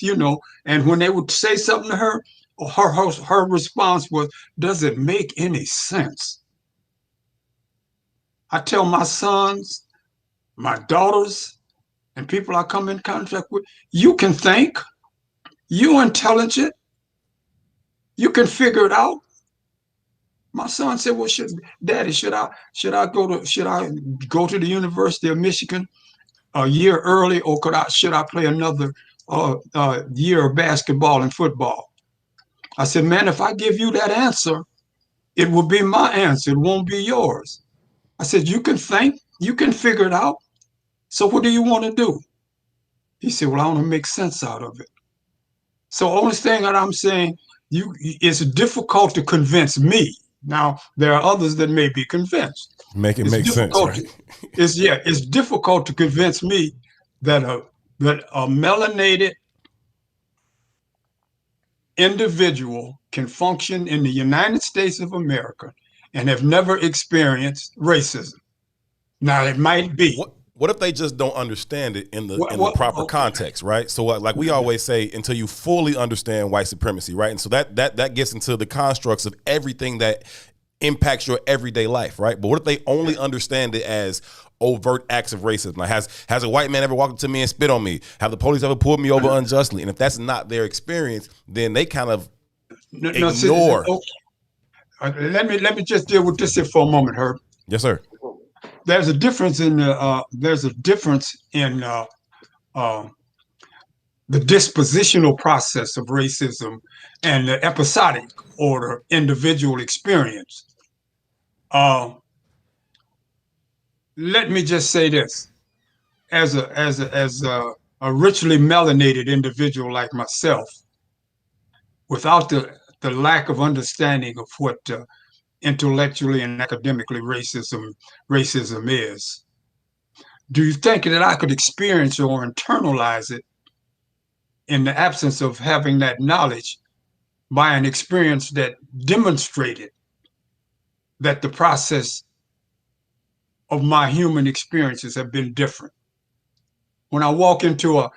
Speaker 15: and when they would say something to her, her response was, does it make any sense? I tell my sons, my daughters, and people I come in contact with, you can think, you're intelligent, you can figure it out. My son said, "Well, Daddy, should I go to the University of Michigan a year early, or should I play another year of basketball and football?" I said, "Man, if I give you that answer, it will be my answer. It won't be yours." I said, "You can think, you can figure it out. So what do you want to do?" He said, "Well, I want to make sense out of it." So the only thing that I'm saying, it's difficult to convince me. Now, there are others that may be convinced.
Speaker 7: Make it make sense, right?
Speaker 15: It's difficult to convince me that a melanated individual can function in the United States of America and have never experienced racism. Now, it might be.
Speaker 7: What if they just don't understand it in the proper context, right? So like we always say, until you fully understand white supremacy, right? And so that gets into the constructs of everything that impacts your everyday life, right? But what if they only understand it as overt acts of racism? Like, has a white man ever walked up to me and spit on me? Have the police ever pulled me over unjustly? And if that's not their experience, then they kind of ignore.
Speaker 15: Let me just deal with this here for a moment, Herb.
Speaker 7: Yes, sir.
Speaker 15: There's a difference in the dispositional process of racism and the episodic or individual experience. Let me just say this: as a richly melanated individual like myself, without the lack of understanding of what intellectually and academically racism is, do you think that I could experience or internalize it in the absence of having that knowledge by an experience that demonstrated that the process of my human experiences have been different? When I walk into a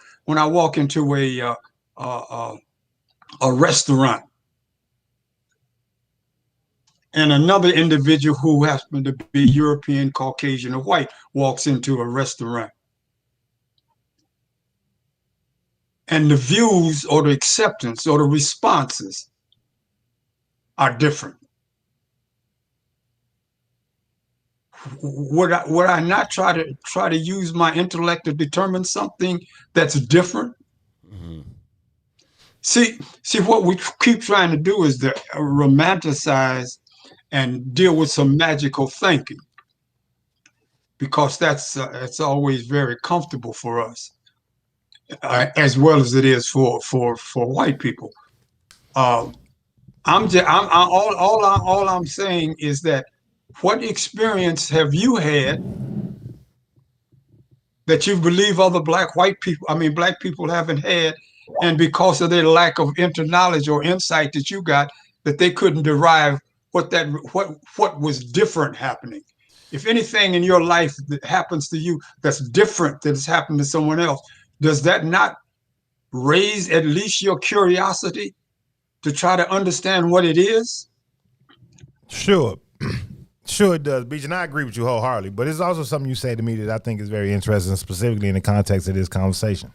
Speaker 15: restaurant, and another individual who happens to be European, Caucasian, or white walks into a restaurant, and the views or the acceptance or the responses are different, would I not try to use my intellect to determine something that's different? Mm-hmm. See, what we keep trying to do is to romanticize and deal with some magical thinking, because it's always very comfortable for us, as well as it is for white people. All I'm saying is that, what experience have you had that you believe other black people haven't had, and because of their lack of knowledge or insight that you got, that they couldn't derive what was different happening? If anything in your life that happens to you that's different that has happened to someone else, does that not raise at least your curiosity to try to understand what it is?
Speaker 8: Sure. Sure it does, Beach, and I agree with you wholeheartedly. But it's also something you say to me that I think is very interesting, specifically in the context of this conversation.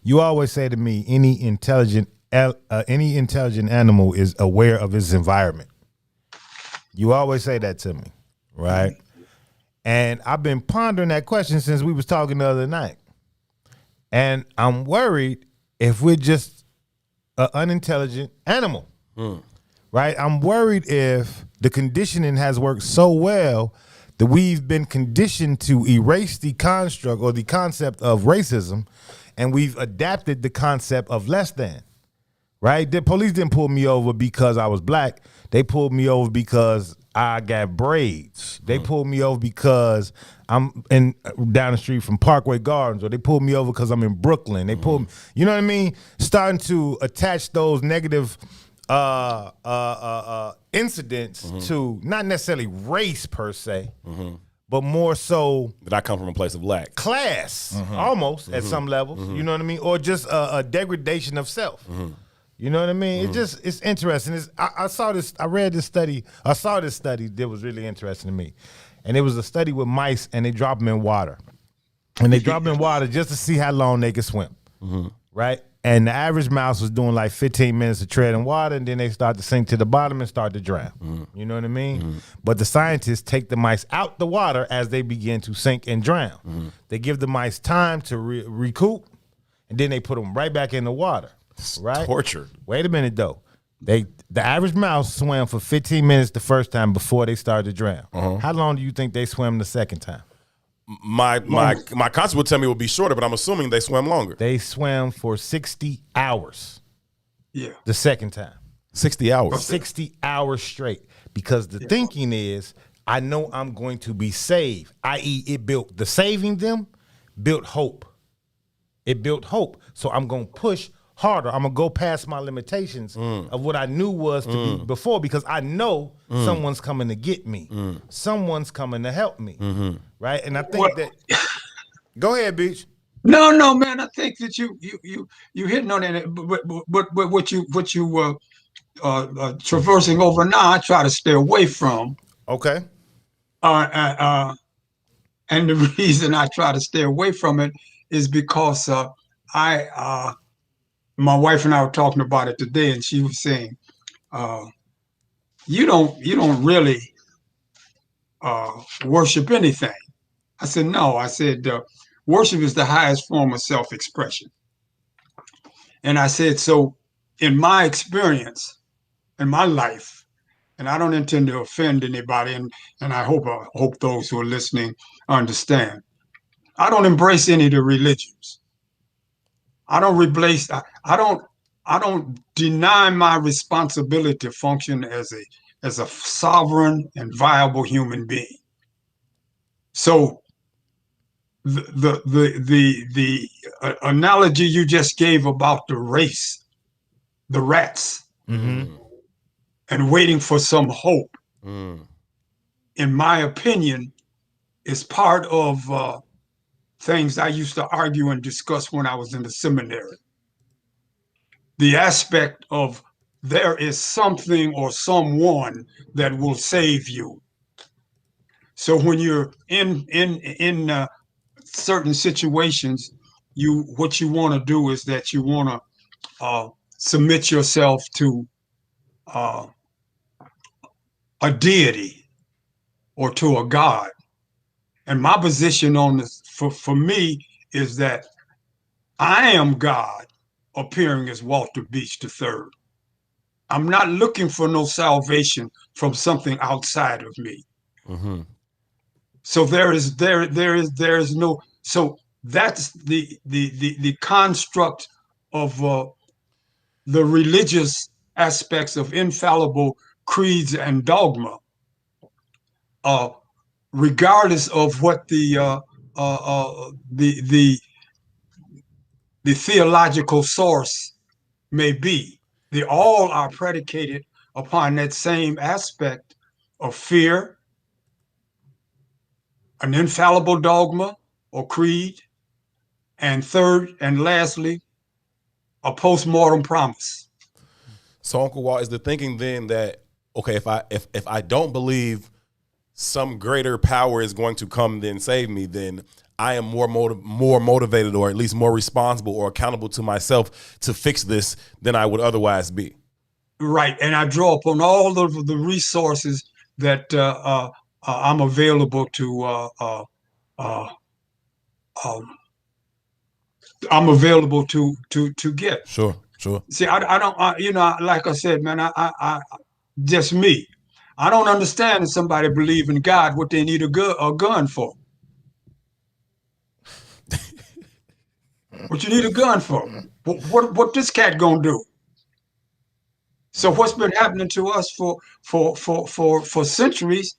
Speaker 8: You always say to me, any intelligent animal is aware of its environment. You always say that to me, right? And I've been pondering that question since we was talking the other night. And I'm worried if we're just an unintelligent animal, right? I'm worried if the conditioning has worked so well that we've been conditioned to erase the construct or the concept of racism, and we've adapted the concept of less than, right? The police didn't pull me over because I was black. They pulled me over because I got braids. They pulled me over because I'm down the street from Parkway Gardens, or they pulled me over because I'm in Brooklyn. They pulled me, you know what I mean? Starting to attach those negative incidents to not necessarily race per se, but more so
Speaker 7: that I come from a place of lack,
Speaker 8: class, almost at some levels. You know what I mean, or just a degradation of self. You know what I mean? It's interesting. I saw this study that was really interesting to me, and it was a study with mice, and they drop them in water, and they drop them in water just to see how long they could swim, right? And the average mouse was doing like 15 minutes of treading water, and then they start to sink to the bottom and start to drown. You know what I mean? But the scientists take the mice out the water as they begin to sink and drown. They give the mice time to recoup, and then they put them right back in the water. Right?
Speaker 7: Torture.
Speaker 8: Wait a minute though. The average mouse swam for 15 minutes the first time before they started to drown. How long do you think they swam the second time?
Speaker 7: My concept would tell me it would be shorter, but I'm assuming they swam longer.
Speaker 8: They swam for 60 hours.
Speaker 15: Yeah.
Speaker 8: The second time.
Speaker 7: 60 hours.
Speaker 8: 60 hours straight. Because the thinking is, I know I'm going to be saved. I.e., it built saving them built hope. It built hope. So I'm going to push harder. I'm gonna go past my limitations of what I knew was to be before, because I know someone's coming to get me. Someone's coming to help me. Right? And I think that go ahead, Beach.
Speaker 15: No, man. I think that you hitting on it, but what you were traversing over now, I try to stay away from.
Speaker 8: Okay.
Speaker 15: And the reason I try to stay away from it is because my wife and I were talking about it today, and she was saying, you don't really worship anything. I said, no. I said, worship is the highest form of self-expression. And I said, so in my experience, in my life, and I don't intend to offend anybody, and I hope those who are listening understand, I don't embrace any of the religions. I don't deny my responsibility to function as a sovereign and viable human being. So the analogy you just gave about the race, the rats, and waiting for some hope, in my opinion, is part of things I used to argue and discuss when I was in the seminary. The aspect of there is something or someone that will save you. So when you're in certain situations, what you want to do is that you want to submit yourself to a deity or to a god. And my position on this, for me, is that I am God appearing as Walter Beach III. I'm not looking for no salvation from something outside of me. So there is no. So that's the construct of the religious aspects of infallible creeds and dogma. Regardless of what the theological source may be, they all are predicated upon that same aspect of fear, an infallible dogma or creed, and third and lastly, a post-mortem promise.
Speaker 7: So, Uncle Walt, is the thinking then that, okay, if I don't believe some greater power is going to come then save me, then I am more motivated, or at least more responsible or accountable to myself to fix this than I would otherwise be.
Speaker 15: Right, and I draw upon all of the resources that I'm available to. I'm available to get.
Speaker 7: Sure.
Speaker 15: See, I don't, like I said, man, I just me. I don't understand if somebody believe in God, what they need a gun for. What you need a gun for? What this cat gonna do? So what's been happening to us for centuries?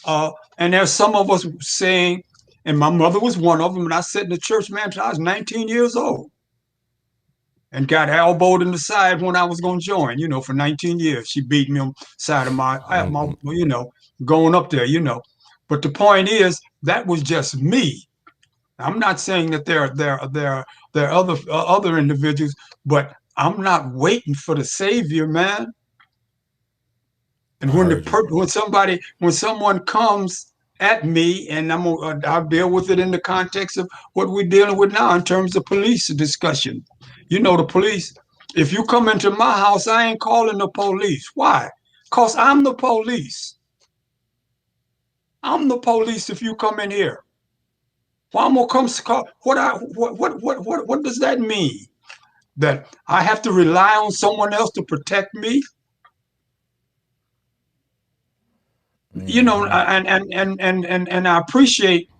Speaker 15: And there's some of us saying, and my mother was one of them, and I sat in the church, man, till I was 19 years old. And got elbowed in the side when I was going to join, for 19 years. She beat me on the side of my, going up there, But the point is, that was just me. I'm not saying that there are other individuals, but I'm not waiting for the Savior, man. And when someone comes at me, and I'll deal with it in the context of what we're dealing with now in terms of police discussion. The police, if you come into my house, I ain't calling the police. Why? Because I'm the police. I'm the police if you come in here. Well, I'm gonna come call. What does that mean? That I have to rely on someone else to protect me? And I appreciate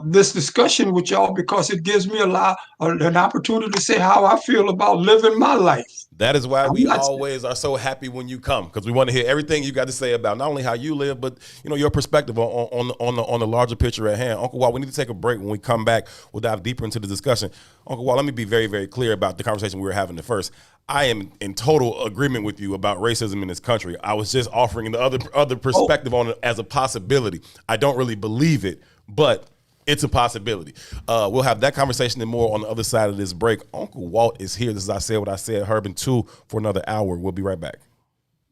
Speaker 15: this discussion with y'all because it gives me an opportunity to say how I feel about living my life.
Speaker 7: That is why we always are so happy when you come, because we want to hear everything you got to say about not only how you live, but your perspective on the larger picture at hand. Uncle Walt, we need to take a break. When we come back, we'll dive deeper into the discussion. Uncle Walt, let me be very, very clear about the conversation we were having at first. I am in total agreement with you about racism in this country. I was just offering the other perspective on it as a possibility. I don't really believe it, but it's a possibility. We'll have that conversation and more on the other side of this break. Uncle Walt is here. This is I Said What I Said, Herb and 2 for another hour. We'll be right back.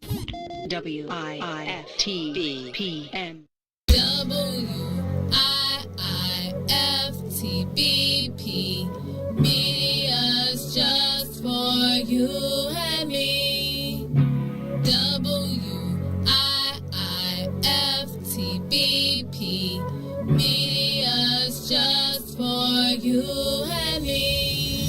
Speaker 10: WIIFTBPN.
Speaker 11: WIIFTBP. Media's just for you and me. WIIFTBP. Media's just for you and me.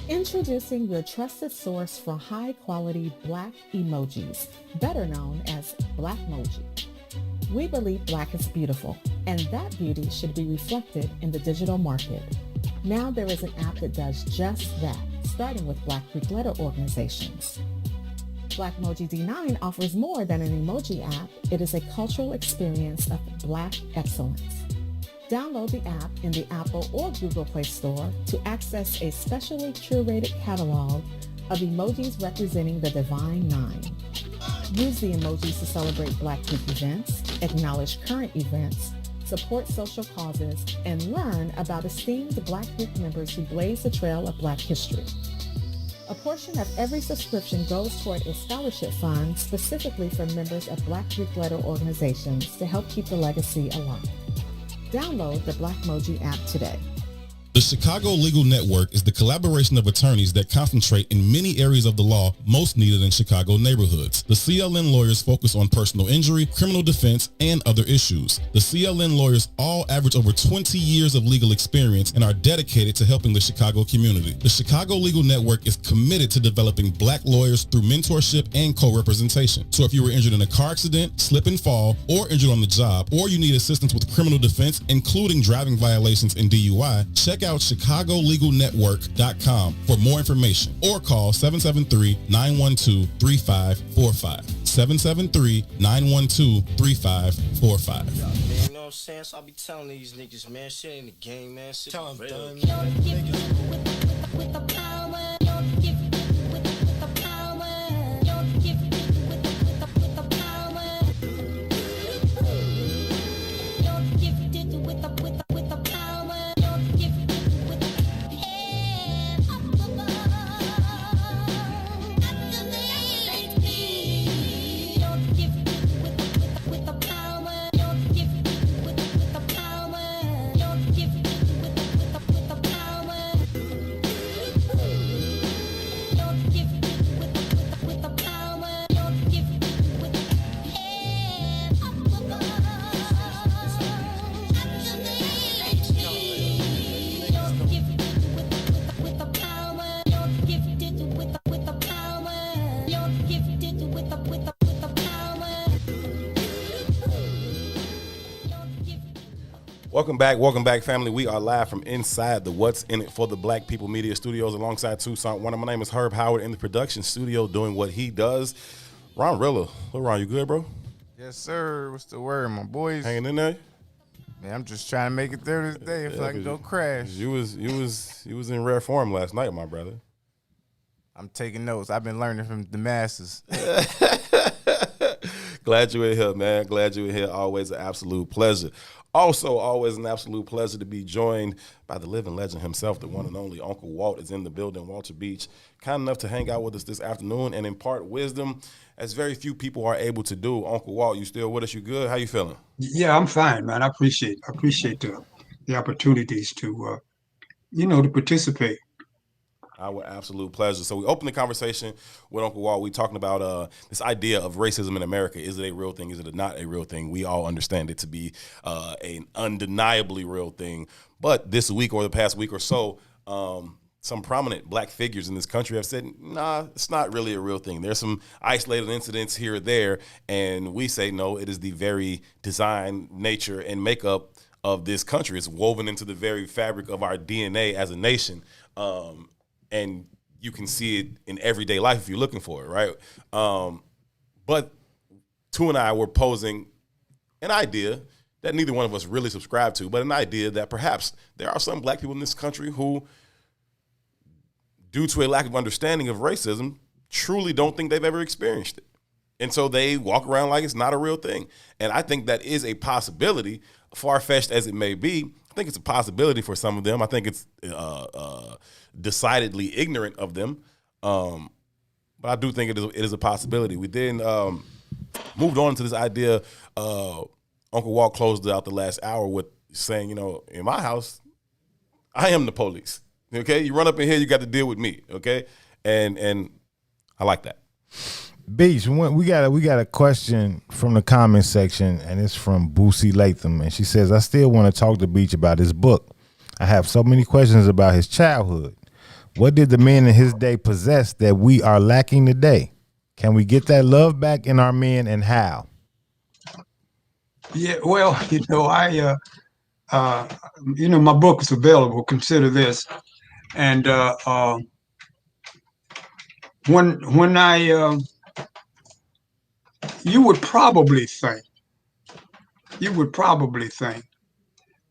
Speaker 17: Introducing your trusted source for high-quality Black emojis, better known as Blackmoji. We believe Black is beautiful, and that beauty should be reflected in the digital market. Now there is an app that does just that, starting with Black Greek letter organizations. Blackmoji D9 offers more than an emoji app. It is a cultural experience of Black excellence. Download the app in the Apple or Google Play Store to access a specially curated catalog of emojis representing the Divine Nine. Use the emojis to celebrate Black Greek events, acknowledge current events, support social causes, and learn about esteemed Black Greek members who blaze the trail of Black history. A portion of every subscription goes toward a scholarship fund specifically for members of Black Greek letter organizations to help keep the legacy alive. Download the Blackmoji app today.
Speaker 18: The Chicago Legal Network is the collaboration of attorneys that concentrate in many areas of the law most needed in Chicago neighborhoods. The CLN lawyers focus on personal injury, criminal defense, and other issues. The CLN lawyers all average over 20 years of legal experience and are dedicated to helping the Chicago community. The Chicago Legal Network is committed to developing Black lawyers through mentorship and co-representation. So if you were injured in a car accident, slip and fall, or injured on the job, or you need assistance with criminal defense, including driving violations and DUI, check out ChicagoLegalNetwork.com for more information or call 773-912-3545. 773-912-3545.
Speaker 3: You know what I'm saying? So I be telling these niggas, man, shit ain't the game, man. Shit tell them, done, with the power.
Speaker 7: Welcome back, family. We are live from inside the What's in It for the Black People Media Studios alongside Toussaint Werner. My name is Herb Howard in the production studio doing what he does. Ron Rilla. What, Ron, you good, bro?
Speaker 9: Yes, sir. What's the word, my boys?
Speaker 7: Hanging in there?
Speaker 9: Man, I'm just trying to make it through this day if I can go crash.
Speaker 7: You was in rare form last night, my brother.
Speaker 9: I'm taking notes. I've been learning from the masses.
Speaker 7: Glad you in here, man. Glad you in here. Always an absolute pleasure. Also, always an absolute pleasure to be joined by the living legend himself, the one and only Uncle Walt is in the building. Walter Beach, kind enough to hang out with us this afternoon and impart wisdom as very few people are able to do. Uncle Walt, you still with us? You good? How you feeling?
Speaker 15: Yeah, I'm fine, man. I appreciate the opportunities to, to participate.
Speaker 7: Our absolute pleasure. So we opened the conversation with Uncle Walt. We talking about this idea of racism in America. Is it a real thing? Is it not a real thing? We all understand it to be an undeniably real thing. But this week or the past week or so, some prominent black figures in this country have said, nah, it's not really a real thing. There's some isolated incidents here or there. And we say, no, it is the very design, nature, and makeup of this country. It's woven into the very fabric of our DNA as a nation. And you can see it in everyday life if you're looking for it, right? But Tu and I were posing an idea that neither one of us really subscribe to, but an idea that perhaps there are some black people in this country who, due to a lack of understanding of racism, truly don't think they've ever experienced it. And so they walk around like it's not a real thing. And I think that is a possibility, far-fetched as it may be. I think it's a possibility for some of them. I think it's decidedly ignorant of them. But I do think it is a possibility. We then moved on to this idea. Uncle Walt closed out the last hour with saying, in my house, I am the police. Okay, you run up in here, you got to deal with me. Okay, and I like that.
Speaker 8: Beach, we got a question from the comment section, and it's from Boosie Latham, and she says, I still want to talk to Beach about his book. I have so many questions about his childhood. What did the men in his day possess that we are lacking today? Can we get that love back in our men, and how?
Speaker 15: Yeah, well, my book is available. Consider this. And when I you would probably think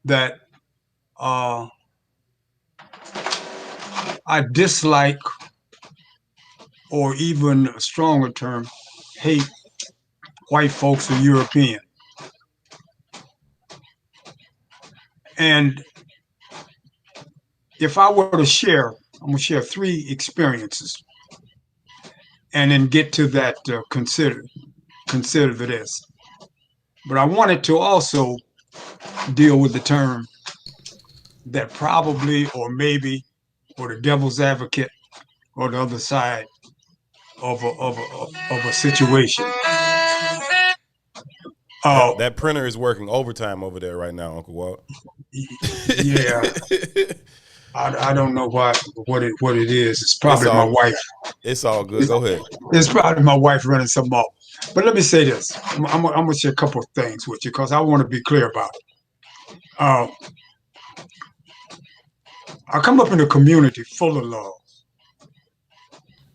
Speaker 15: that I dislike, or even a stronger term, hate white folks or European. And if I were to share, I'm going to share 3 experiences and then get to that consider this. But I wanted to also deal with the term that probably, or maybe, or the devil's advocate, or the other side of a situation.
Speaker 7: That printer is working overtime over there right now, Uncle Walt.
Speaker 15: Yeah. I don't know what it is. It's probably my wife.
Speaker 7: It's all good. Go ahead.
Speaker 15: It's probably my wife running something off. But let me say this. I'm going to share a couple of things with you because I want to be clear about it. I come up in a community full of love.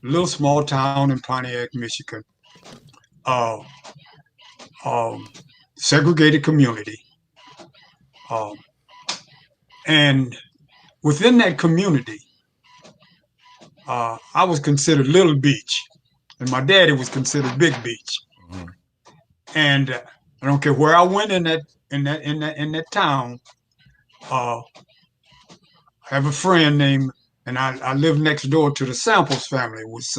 Speaker 15: A little small town in Pontiac, Michigan. Segregated community. And within that community, I was considered Little Beach, and my daddy was considered Big Beach. Mm-hmm. And I don't care where I went in that town. I have a friend named, and I lived next door to the Samples family. It was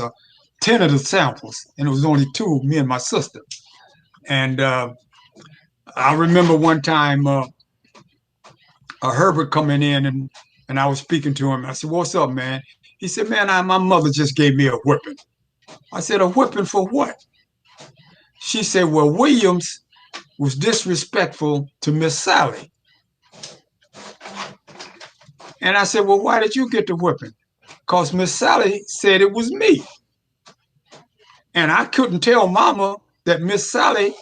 Speaker 15: 10 of the Samples, and it was only 2, me and my sister. And I remember one time Herbert coming in, and I was speaking to him. I said, "What's up, man?" He said, "Man, my mother just gave me a whipping." I said, "A whipping for what?" She said, "Well, Williams was disrespectful to Miss Sally." And I said, "Well, why did you get the whipping?" "Because Miss Sally said it was me." And I couldn't tell Mama that Miss Sally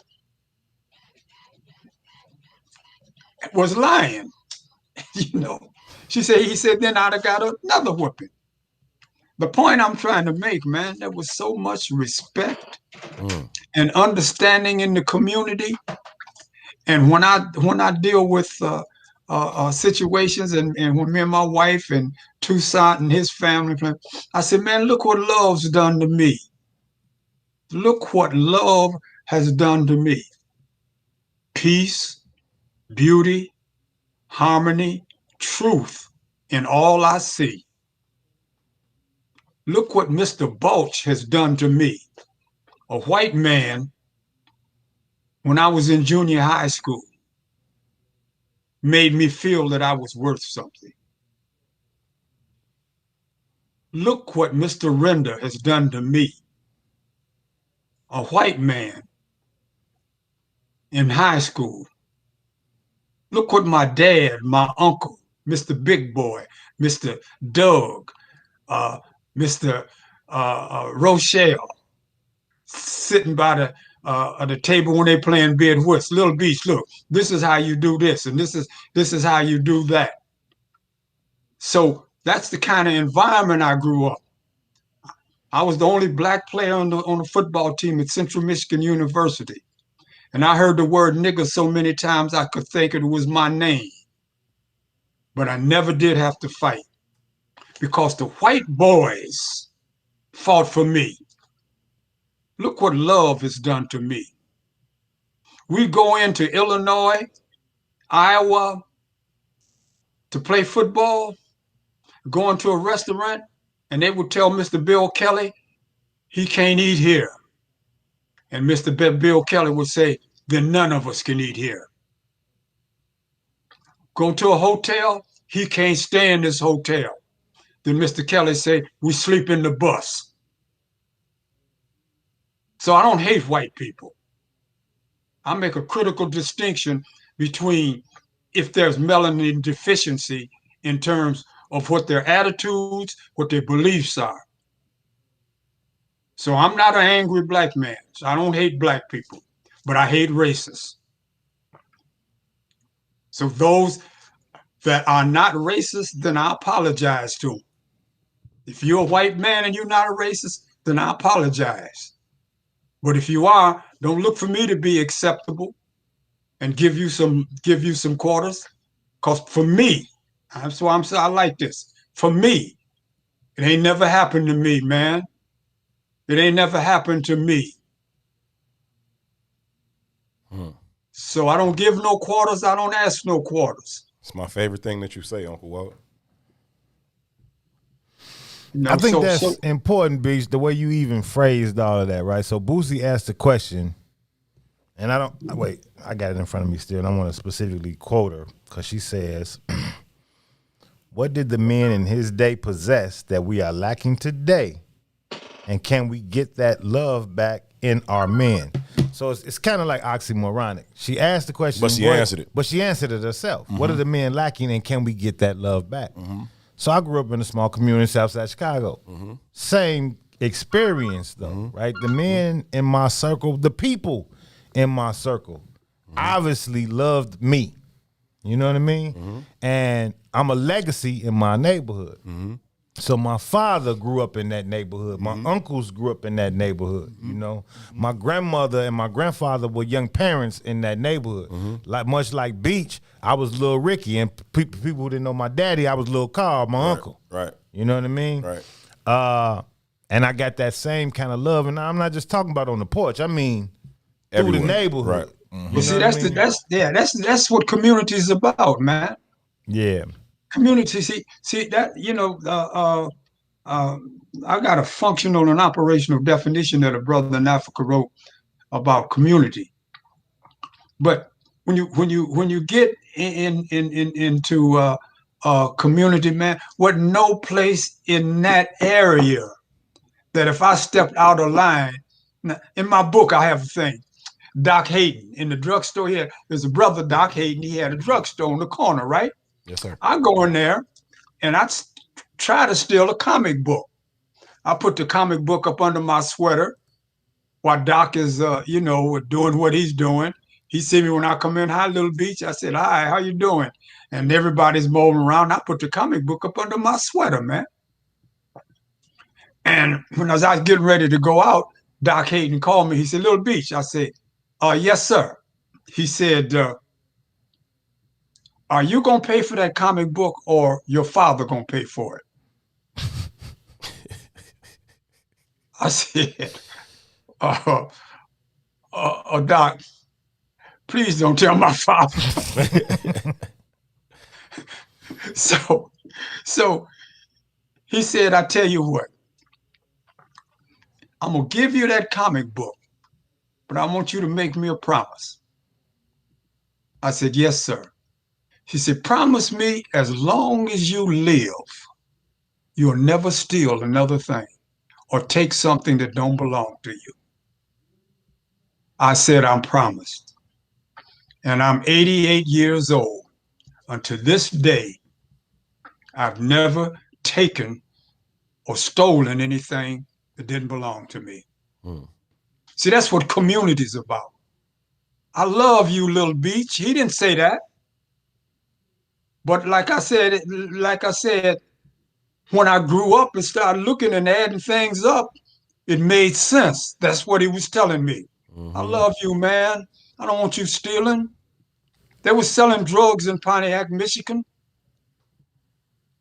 Speaker 15: was lying. He said, then I'd have got another whooping. The point I'm trying to make, man, there was so much respect and understanding in the community. And when I deal with situations, and when me and my wife and Toussaint and his family, I said, man, look what love's done to me. Look what love has done to me. Peace, beauty, harmony, truth in all I see. Look what Mr. Balch has done to me. A white man, when I was in junior high school, made me feel that I was worth something. Look what Mr. Render has done to me, a white man in high school. Look what my dad, my uncle, Mr. Big Boy, Mr. Doug, Mr. Rochelle, sitting by the table when they playing bed whist. Little Beach, look, this is how you do this, and this is how you do that. So that's the kind of environment I grew up. I was the only black player on the football team at Central Michigan University. And I heard the word nigger so many times I could think it was my name. But I never did have to fight because the white boys fought for me. Look what love has done to me. We go into Illinois, Iowa to play football, go into a restaurant, and they would tell Mr. Bill Kelly, he can't eat here. And Mr. Bill Kelly would say, then none of us can eat here. Go to a hotel, he can't stay in this hotel. Then Mr. Kelly say, we sleep in the bus. So I don't hate white people. I make a critical distinction between if there's melanin deficiency in terms of what their attitudes, what their beliefs are. So I'm not an angry black man. So I don't hate black people, but I hate racists. So those that are not racist, then I apologize to them. If you're a white man and you're not a racist, then I apologize. But if you are, don't look for me to be acceptable and give you some quarters. Because for me, that's why I like this. For me, it ain't never happened to me, man. It ain't never happened to me. So I don't give no quarters. I don't ask no quarters.
Speaker 7: It's my favorite thing that you say, Uncle Walt.
Speaker 15: You know,
Speaker 8: I think that's important, Beach, the way you even phrased all of that, right? So Boosie asked the question, and I got it in front of me still, and I want to specifically quote her, because she says, what did the men in his day possess that we are lacking today? And can we get that love back in our men? So it's kind of like oxymoronic. She asked the question,
Speaker 7: but she answered it.
Speaker 8: But she answered it herself. Mm-hmm. What are the men lacking, and can we get that love back? Mm-hmm. So I grew up in a small community in Southside Chicago. Mm-hmm. Same experience, though, right? The men in my circle, the people in my circle, obviously loved me. You know what I mean? And I'm a legacy in my neighborhood. So my father grew up in that neighborhood. My uncles grew up in that neighborhood. You know, my grandmother and my grandfather were young parents in that neighborhood. Much like Beach, I was little Ricky, and people who didn't know my daddy, I was little Carl, my uncle.
Speaker 7: Right.
Speaker 8: You know what I mean?
Speaker 7: Right.
Speaker 8: And I got that same kind of love, and I'm not just talking about on the porch. I mean,
Speaker 7: everywhere.
Speaker 8: Through the neighborhood.
Speaker 7: Right.
Speaker 15: Well, see, that's what community is about, man.
Speaker 8: Yeah.
Speaker 15: Community, see that, you know, I got a functional and operational definition that a brother in Africa wrote about community. But when you get into community, man, what no place in that area that if I stepped out of line. Now, in my book, I have a thing. Doc Hayden in the drugstore here. There's a brother, Doc Hayden. He had a drugstore on the corner, right?
Speaker 7: Yes, sir.
Speaker 15: I go in there and I try to steal a comic book. I put the comic book up under my sweater while Doc is, doing what he's doing. He see me when I come in. Hi, Little Beach. I said, hi, how you doing? And everybody's mowing around. I put the comic book up under my sweater, man. And when I was getting ready to go out, Doc Hayden called me. He said, Little Beach. I said, yes, sir. He said, are you going to pay for that comic book or your father going to pay for it? I said, Doc, please don't tell my father. So he said, I tell you what, I'm going to give you that comic book, but I want you to make me a promise. I said, yes, sir. He said, promise me as long as you live, you'll never steal another thing or take something that don't belong to you. I said, I'm promised. And I'm 88 years old. Until this day, I've never taken or stolen anything that didn't belong to me. See, that's what community is about. I love you, Little Beach. He didn't say that. But like I said, when I grew up and started looking and adding things up, it made sense. That's what he was telling me. I love you, man. I don't want you stealing. They were selling drugs in Pontiac, Michigan.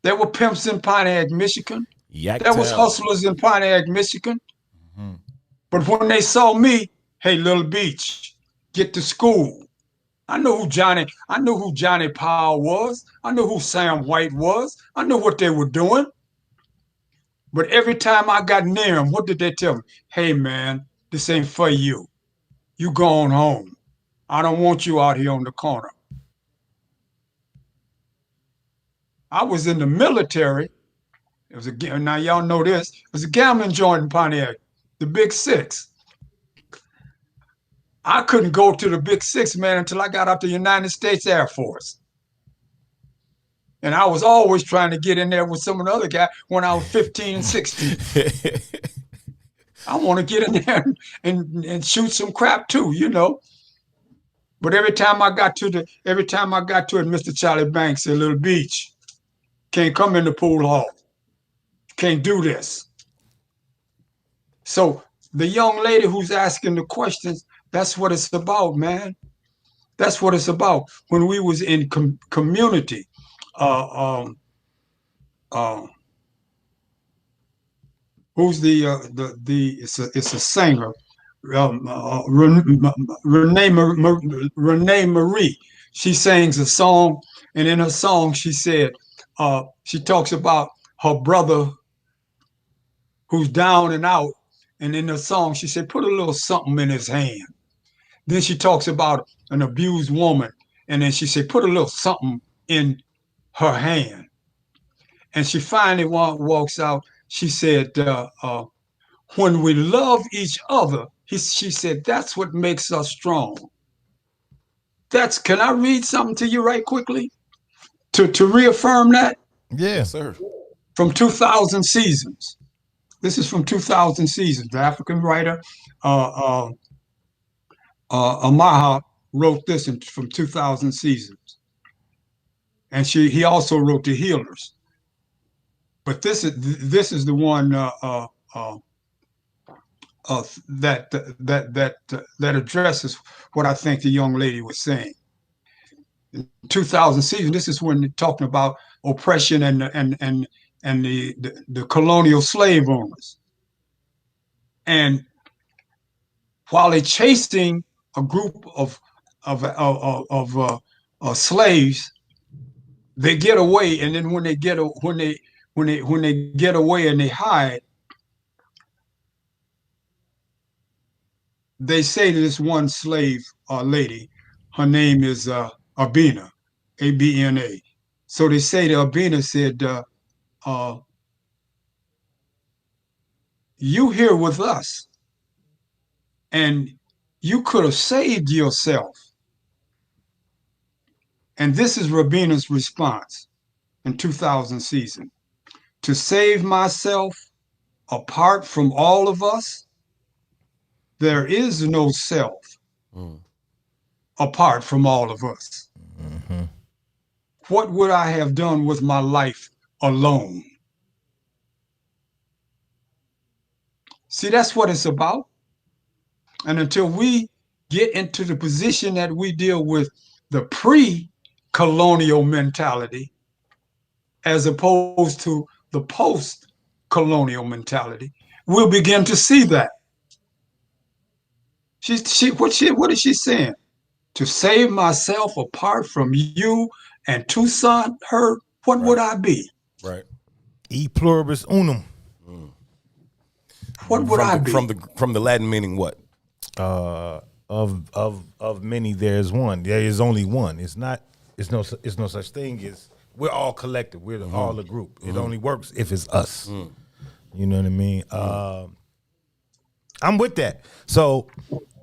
Speaker 15: There were pimps in Pontiac, Michigan. There was hustlers in Pontiac, Michigan. But when they saw me, hey, Little Beach, get to school. I knew who Johnny Powell was. I knew who Sam White was. I knew what they were doing. But every time I got near them, what did they tell me? Hey, man, this ain't for you. You going home. I don't want you out here on the corner. I was in the military. Now y'all know this. It was a gambling joint in Pontiac, the Big Six. I couldn't go to the Big Six, man, until I got out the United States Air Force. And I was always trying to get in there with some of the other guys when I was 15 and 16. I want to get in there and shoot some crap too, you know. But every time I got to it, Mr. Charlie Banks said, Little Beach, can't come in the pool hall. Can't do this. So the young lady who's asking the questions, that's what it's about, man. That's what it's about. When we was in community, who's it's a singer, Renee Marie. She sings a song, and in her song she said, she talks about her brother who's down and out, and in the song she said, put a little something in his hand. Then she talks about an abused woman, and then she said, put a little something in her hand. And she finally walks out. She said, when we love each other, she said, that's what makes us strong. Can I read something to you right quickly to reaffirm that?
Speaker 8: Yeah, sir.
Speaker 15: From 2000 Seasons. This is from 2000 Seasons. The African writer, Amaha, wrote this from 2000 Seasons. And he also wrote The Healers. But this is the one that addresses what I think the young lady was saying. In 2000 Seasons, this is when they're talking about oppression and the colonial slave owners. And while they're chasing a group of slaves, they get away, and then when they get away and they hide, they say to this one slave lady, her name is Abina, A-B-N-A. So they say to Abina, said, you here with us, and you could have saved yourself. And this is Rabina's response in 2000 Season. To save myself apart from all of us, there is no self apart from all of us. Mm-hmm. What would I have done with my life alone? See, that's what it's about. And until we get into the position that we deal with the pre-colonial mentality as opposed to the post-colonial mentality, we'll begin to see that. What is she saying? To save myself apart from you and Toussaint, what would I be?
Speaker 7: Right.
Speaker 8: E pluribus unum.
Speaker 15: What would I be?
Speaker 7: From the Latin meaning what?
Speaker 8: Of many there is one. There is only one. It's no such thing as We're all collective. We're all a group. It only works if it's us. You know what I mean? I'm with that. So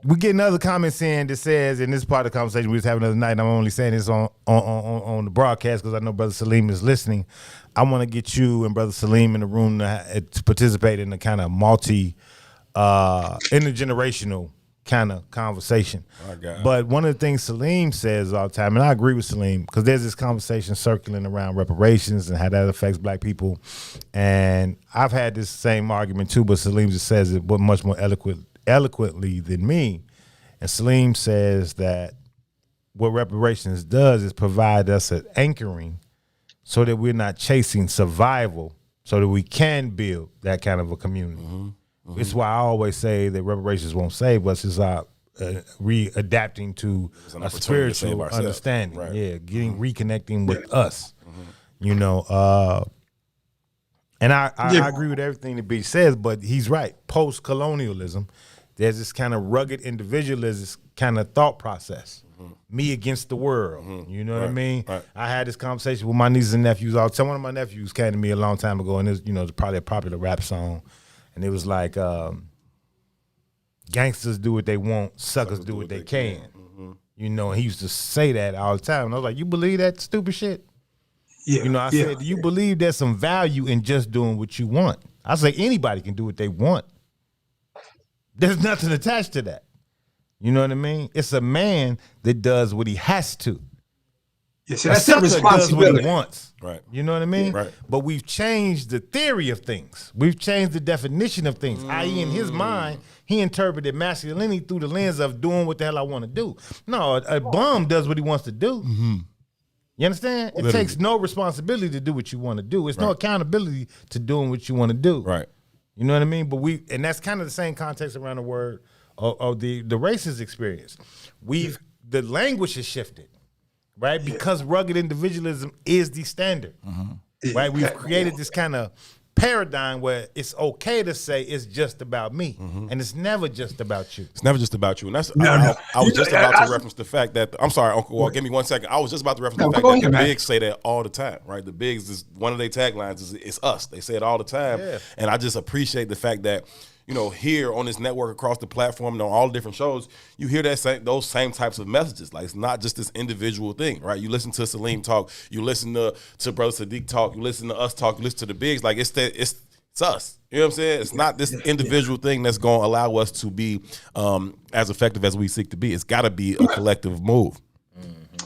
Speaker 8: we get another comment saying that says, and this is part of the conversation we was having the other night, and I'm only saying this on the broadcast because I know Brother Salim is listening. I want to get you and Brother Salim in the room to participate in a kind of intergenerational kind of conversation. But one of the things Salim says all the time, and I agree with Salim, because there's this conversation circling around reparations and how that affects black people. And I've had this same argument too, but Salim just says it much more eloquently than me. And Salim says that what reparations does is provide us an anchoring so that we're not chasing survival, so that we can build that kind of a community. It's why I always say that reparations won't save us. It's our readapting to a spiritual understanding. Right. Yeah, reconnecting with us. You know, and I agree with everything that B says, but he's right. Post-colonialism, there's this kind of rugged individualist kind of thought process. Me against the world. You know what I mean? Right. I had this conversation with my nieces and nephews. One of my nephews came to me a long time ago, and it's probably a popular rap song. And it was like, gangsters do what they want, suckers do what they can. You know, and he used to say that all the time. And I was like, you believe that stupid shit? Yeah. You know, I said, do you believe there's some value in just doing what you want? I say anybody can do what they want. There's nothing attached to that. You know what I mean? It's a man that does what he has to.
Speaker 15: Yes, that's a responsibility.
Speaker 8: Does what he wants. Right. You know what I mean? Right. But we've changed the theory of things. We've changed the definition of things. I.e., in his mind, he interpreted masculinity through the lens of doing what the hell I want to do. No, a bum does what he wants to do. You understand? It takes no responsibility to do what you want to do. It's no accountability to doing what you want to do. Right. You know what I mean? But and that's kind of the same context around the word of the racist experience. The language has shifted. Right, because rugged individualism is the standard. Right, we've created this kind of paradigm where it's okay to say it's just about me, and it's never just about you.
Speaker 7: It's never just about you, and that's I was just about to reference the fact that I'm sorry, Uncle Walt. Give me 1 second. I was just about to reference the fact that the Bigs say that all the time. Right, the Bigs is one of their taglines is "It's us." They say it all the time, and I just appreciate the fact that, you know, here on this network across the platform and on all the different shows, you hear those same types of messages. Like, it's not just this individual thing, right? You listen to Salim talk, you listen to Brother Sadiq talk, you listen to us talk, you listen to the Bigs. Like, it's us. You know what I'm saying? It's not this individual thing that's going to allow us to be as effective as we seek to be. It's got to be a collective move.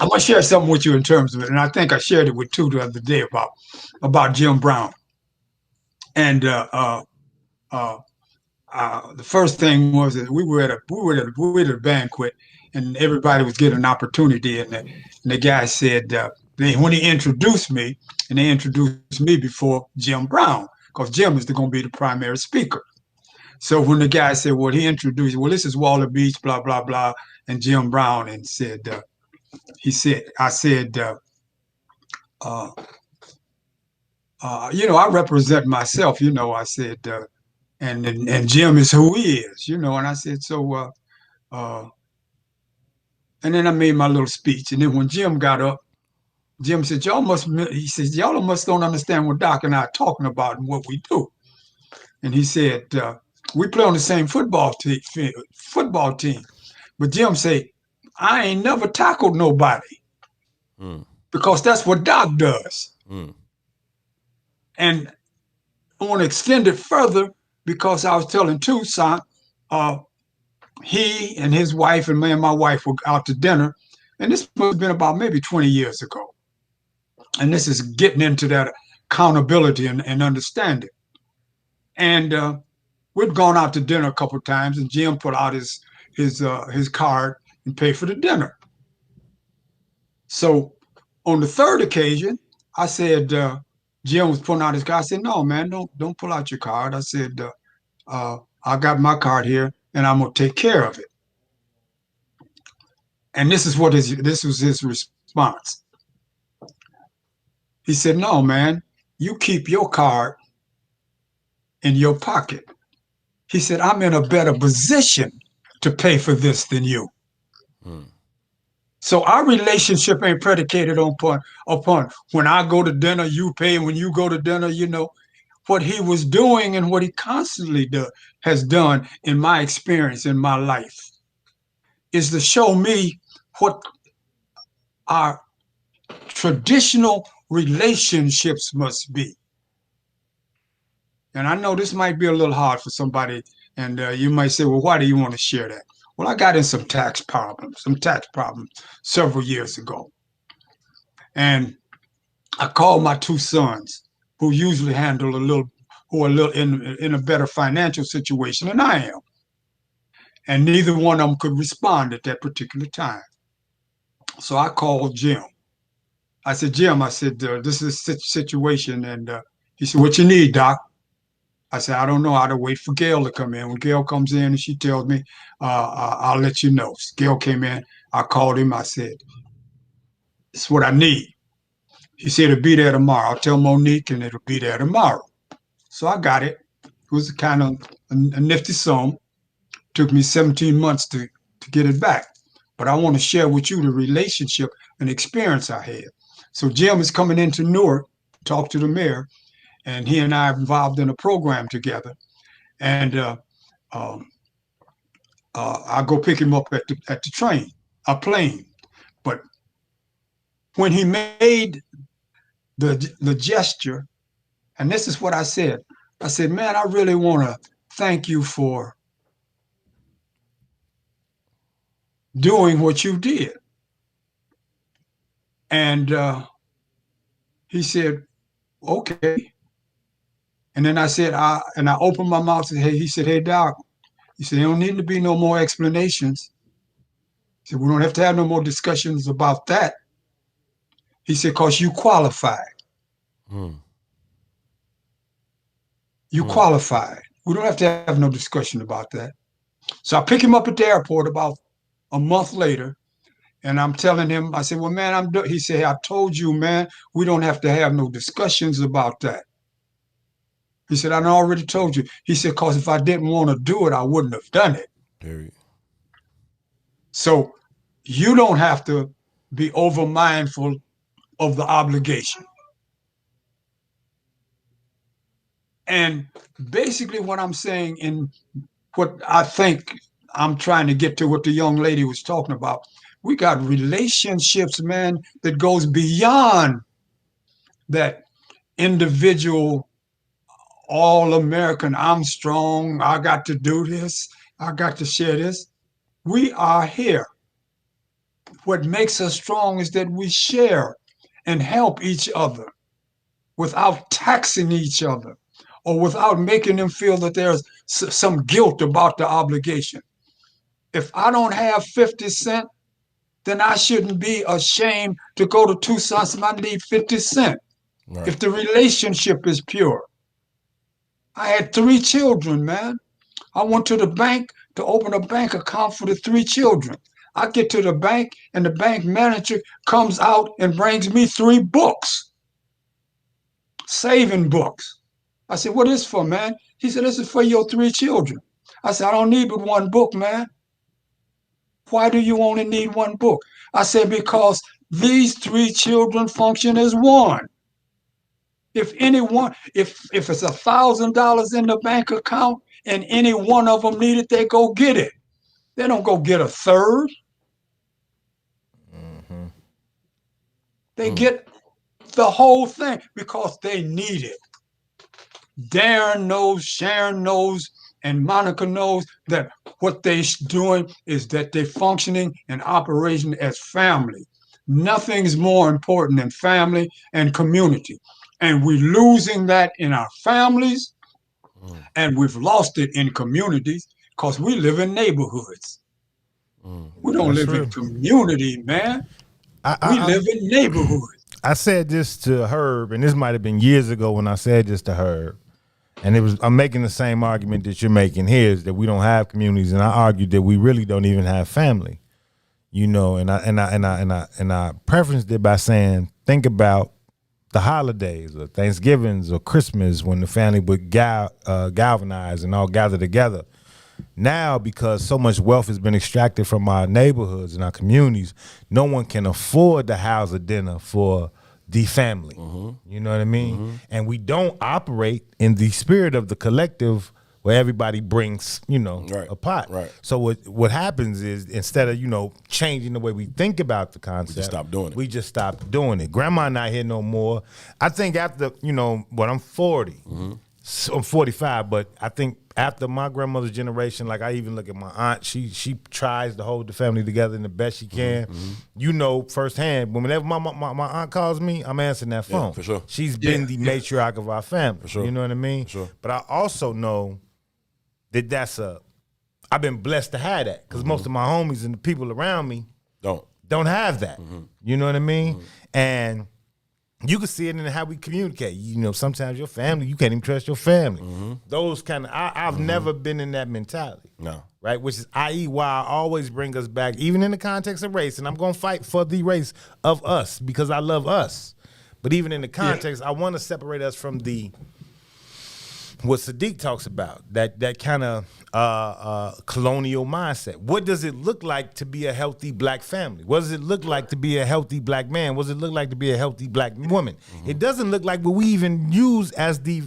Speaker 15: I want to share something with you in terms of it, and I think I shared it with Tu the other day about Jim Brown. And the first thing was that we were at a banquet, and everybody was getting an opportunity. And the guy said, when he introduced me, and they introduced me before Jim Brown, because Jim is going to be the primary speaker. So when the guy said, he introduced, this is Walter Beach, blah, blah, blah, and Jim Brown, and said, I represent myself, I said, and Jim is who he is, and I said, so, and then I made my little speech. And then when Jim got up, Jim said, y'all must don't understand what Doc and I are talking about and what we do. And he said, we play on the same football team. But Jim said, I ain't never tackled nobody because that's what Doc does. And I want to extend it further, because I was telling Toussaint, he and his wife and me and my wife were out to dinner, and this must have been about maybe 20 years ago. And this is getting into that accountability and understanding. And we'd gone out to dinner a couple of times, and Jim put out his card and paid for the dinner. So on the third occasion, I said, Jim was pulling out his card. I said, no, man, don't pull out your card. I said, I got my card here, and I'm gonna take care of it. And this was his response. He said, no, man, you keep your card in your pocket. He said, I'm in a better position to pay for this than you. So our relationship ain't predicated upon when I go to dinner, you pay, and when you go to dinner, what he was doing and what he constantly has done in my experience in my life is to show me what our traditional relationships must be. And I know this might be a little hard for somebody, and you might say, well, why do you want to share that? Well, I got in some tax problems several years ago. And I called my two sons, who usually handle who are a little in a better financial situation than I am. And neither one of them could respond at that particular time. So I called Jim. I said, Jim, this is a situation. And he said, what you need, Doc? I said, I don't know. I'll wait for Gail to come in. When Gail comes in and she tells me, I'll let you know. So Gail came in. I called him. I said, this is what I need. He said, it'll be there tomorrow. I'll tell Monique and it'll be there tomorrow. So I got it. It was kind of a nifty sum. Took me 17 months to get it back. But I want to share with you the relationship and experience I had. So Jim is coming into Newark, talk to the mayor, and he and I are involved in a program together. And I go pick him up at the plane. But when he made the gesture, and this is what I said, man, I really want to thank you for doing what you did. And he said, okay. And then I said, I opened my mouth and he said, hey, Doc, he said, there don't need to be no more explanations. He said, we don't have to have no more discussions about that. He said, because you qualified. You qualified. We don't have to have no discussion about that. So I pick him up at the airport about a month later, and I'm telling him, I said, well, man, he said, I told you, man, we don't have to have no discussions about that. He said, I already told you. He said, because if I didn't want to do it, I wouldn't have done it. Period. So you don't have to be over mindful of the obligation. And basically what I'm saying, in what I think I'm trying to get to what the young lady was talking about, we got relationships, man, that goes beyond that individual, all-American, I'm strong, I got to do this, I got to share this. We are here. What makes us strong is that we share and help each other without taxing each other or without making them feel that there's some guilt about the obligation. If I don't have 50 cents, then I shouldn't be ashamed to go to Toussaint and I need 50 cents. Right. If the relationship is pure. I had 3 children, man. I went to the bank to open a bank account for the 3 children. I get to the bank and the bank manager comes out and brings me 3 books, saving books. I said, what is this for, man? He said, this is for your 3 children. I said, I don't need but 1 book, man. Why do you only need 1 book? I said, because these 3 children function as one. If it's $1,000 in the bank account and any one of them need it, they go get it. They don't go get a third. They get the whole thing because they need it. Darren knows, Sharon knows, and Monica knows that what they're doing is that they're functioning and operating as family. Nothing's more important than family and community. And we're losing that in our families, and we've lost it in communities because we live in neighborhoods. We don't live in community, man. We live in neighborhoods.
Speaker 8: I said this to Herb, and this might have been years ago when I said this to Herb. And I'm making the same argument that you're making here, is that we don't have communities, and I argued that we really don't even have family, and I prefaced it by saying, think about the holidays or Thanksgivings or Christmas when the family would galvanize and all gather together. Now, because so much wealth has been extracted from our neighborhoods and our communities, no one can afford to house a dinner for the family. You know what I mean? And we don't operate in the spirit of the collective where everybody brings, a pot.
Speaker 7: Right.
Speaker 8: So what happens is, instead of, changing the way we think about the concept, we just stop doing it. Grandma not here no more. I think after, I'm 40. So I'm 45, but I think after my grandmother's generation, like I even look at my aunt, she tries to hold the family together in the best she can. Firsthand, whenever my aunt calls me, I'm answering that phone.
Speaker 7: Yeah, for sure.
Speaker 8: She's been the matriarch of our family. For
Speaker 7: sure.
Speaker 8: You know what I mean?
Speaker 7: For sure.
Speaker 8: But I also know that I've been blessed to have that, because most of my homies and the people around me don't have that. You know what I mean? And you can see it in how we communicate. Sometimes your family, you can't even trust your family. Those kind of, I've never been in that mentality.
Speaker 7: No.
Speaker 8: Right? Which is, i.e., why I always bring us back, even in the context of race, and I'm going to fight for the race of us because I love us. But even in the context, I want to separate us from what Sadiq talks about, that kind of colonial mindset. What does it look like to be a healthy black family? What does it look like to be a healthy black man? What does it look like to be a healthy black woman? It doesn't look like what we even use as the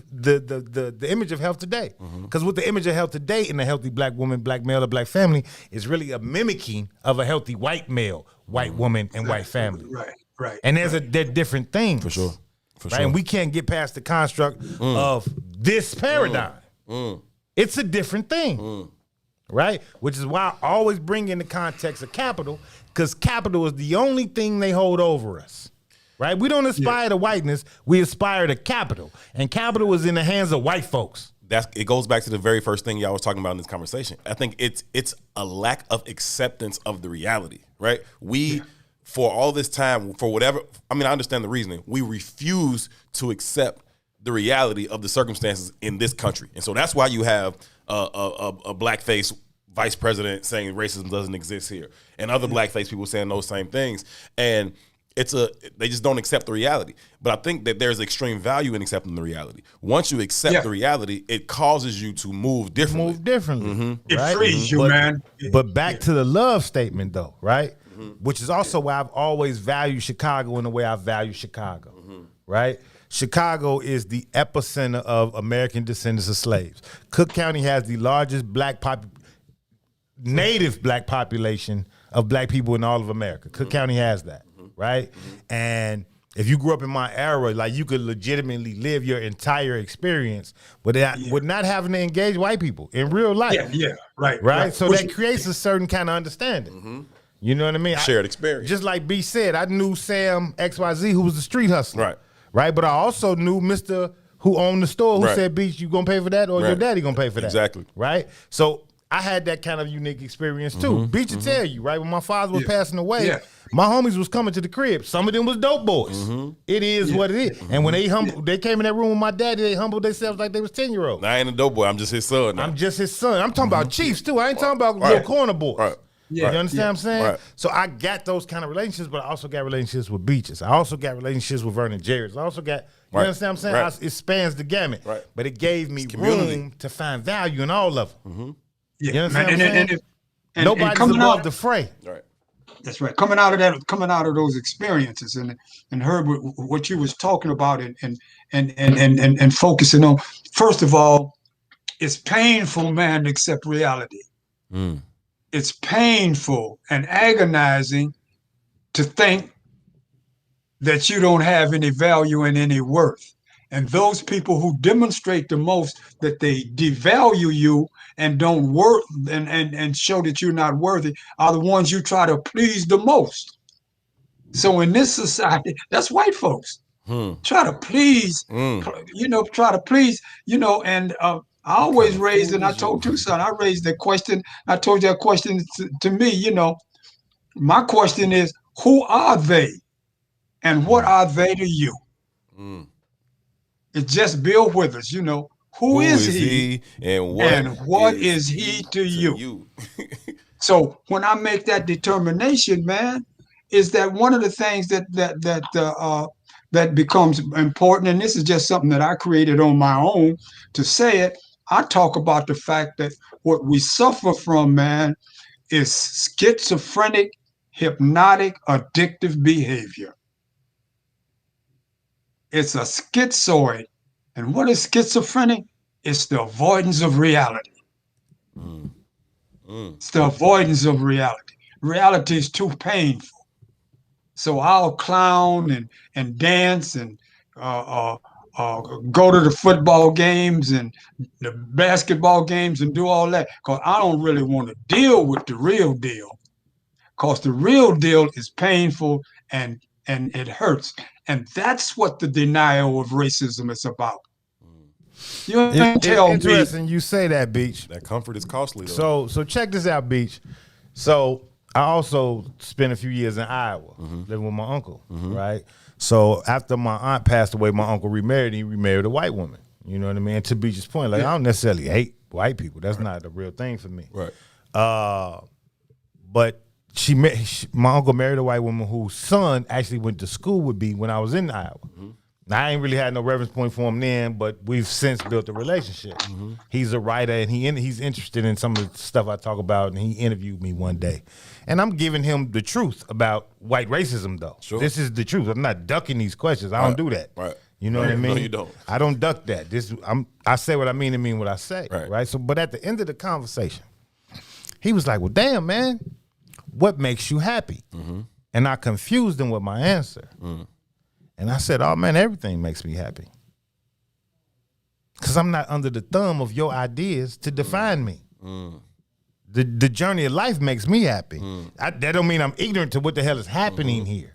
Speaker 8: image of health today. Because with the image of health today in a healthy black woman, black male, or black family is really a mimicking of a healthy white male, white woman, and white family.
Speaker 15: Right.
Speaker 8: And they're different things.
Speaker 7: For sure.
Speaker 8: Right? And we can't get past the construct of this paradigm. It's a different thing, right? Which is why I always bring in the context of capital, because capital is the only thing they hold over us, right? We don't aspire to whiteness, we aspire to capital. And capital is in the hands of white folks.
Speaker 7: It goes back to the very first thing y'all was talking about in this conversation. I think it's a lack of acceptance of the reality, right? For all this time, for whatever, I understand the reasoning. We refuse to accept the reality of the circumstances in this country. And so that's why you have a blackface vice president saying racism doesn't exist here, and other blackface people saying those same things. And they just don't accept the reality. But I think that there's extreme value in accepting the reality. Once you accept the reality, it causes you to move differently.
Speaker 15: It frees you, man.
Speaker 8: But back to the love statement, though, right? Which is also why I've always valued Chicago in the way I value Chicago, right? Chicago is the epicenter of American descendants of slaves. Cook County has the largest native black population of black people in all of America. Cook County has that, right? And if you grew up in my era, like, you could legitimately live your entire experience with not having to engage white people in real life. Right? So that creates a certain kind of understanding. You know what I mean?
Speaker 7: Shared experience.
Speaker 8: Just like B said, I knew Sam XYZ, who was the street hustler. Right? But I also knew Mr. who owned the store, who said, Beach, you gonna pay for that, or your daddy gonna pay for that?
Speaker 7: Exactly.
Speaker 8: Right? So I had that kind of unique experience too. Beach will tell you, right? When my father was passing away, my homies was coming to the crib. Some of them was dope boys. It is what it is. And when they came in that room with my daddy, they humbled themselves like they was 10-year-olds.
Speaker 7: I ain't a dope boy. I'm just his son now.
Speaker 8: I'm just his son. I'm talking about Chiefs too. I ain't talking about little corner boys. You understand what I'm saying?
Speaker 7: Right.
Speaker 8: So I got those kind of relationships, but I also got relationships with Beaches. I also got relationships with Vernon Jarrett. I also got, you understand what I'm saying? It spans the gamut. But it gave me room to find value in all of them. You understand what I'm saying? Nobody's above the fray.
Speaker 15: That's right. Coming out of those experiences and heard what you was talking about and focusing on. First of all, it's painful, man, to accept reality. It's painful and agonizing to think that you don't have any value and any worth. And those people who demonstrate the most that they devalue you and don't worth and show that you're not worthy are the ones you try to please the most. So in this society, that's white folks. Try to please, and I always raised, and I told Toussaint, I raised the question, I told you that question to me, my question is, who are they? And what are they to you? It's just Bill Withers, who is he
Speaker 7: and
Speaker 15: what is he to you? So when I make that determination, man, is that one of the things that becomes important, and this is just something that I created on my own to say it, I talk about the fact that what we suffer from, man, is schizophrenic, hypnotic, addictive behavior. It's a schizoid. And what is schizophrenic? It's the avoidance of reality. It's the avoidance of reality. Reality is too painful. So I'll clown and dance and go to the football games and the basketball games and do all that because I don't really want to deal with the real deal. Because the real deal is painful and it hurts. And that's what the denial of racism is about. You
Speaker 8: It's interesting you say that, Beach.
Speaker 7: That comfort is costly, though.
Speaker 8: So check this out, Beach. So I also spent a few years in Iowa living with my uncle, right? So after my aunt passed away, my uncle remarried. He remarried a white woman. You know what I mean? And to Beach's point, like I don't necessarily hate white people. That's not a real thing for me.
Speaker 7: Right.
Speaker 8: But my uncle married a white woman whose son actually went to school with me when I was in Iowa. Now, I ain't really had no reference point for him then, but we've since built a relationship. He's a writer, and he's interested in some of the stuff I talk about, and he interviewed me one day. And I'm giving him the truth about white racism, though.
Speaker 7: Sure.
Speaker 8: This is the truth. I'm not ducking these questions. I don't do that.
Speaker 7: Right.
Speaker 8: You know what I mean?
Speaker 7: No, you don't.
Speaker 8: I don't duck that. I say what I mean and mean what I say, right? So, but at the end of the conversation, he was like, well, damn, man, what makes you happy? And I confused him with my answer. And I said, oh, man, everything makes me happy. Because I'm not under the thumb of your ideas to define me. The journey of life makes me happy. That don't mean I'm ignorant to what the hell is happening here,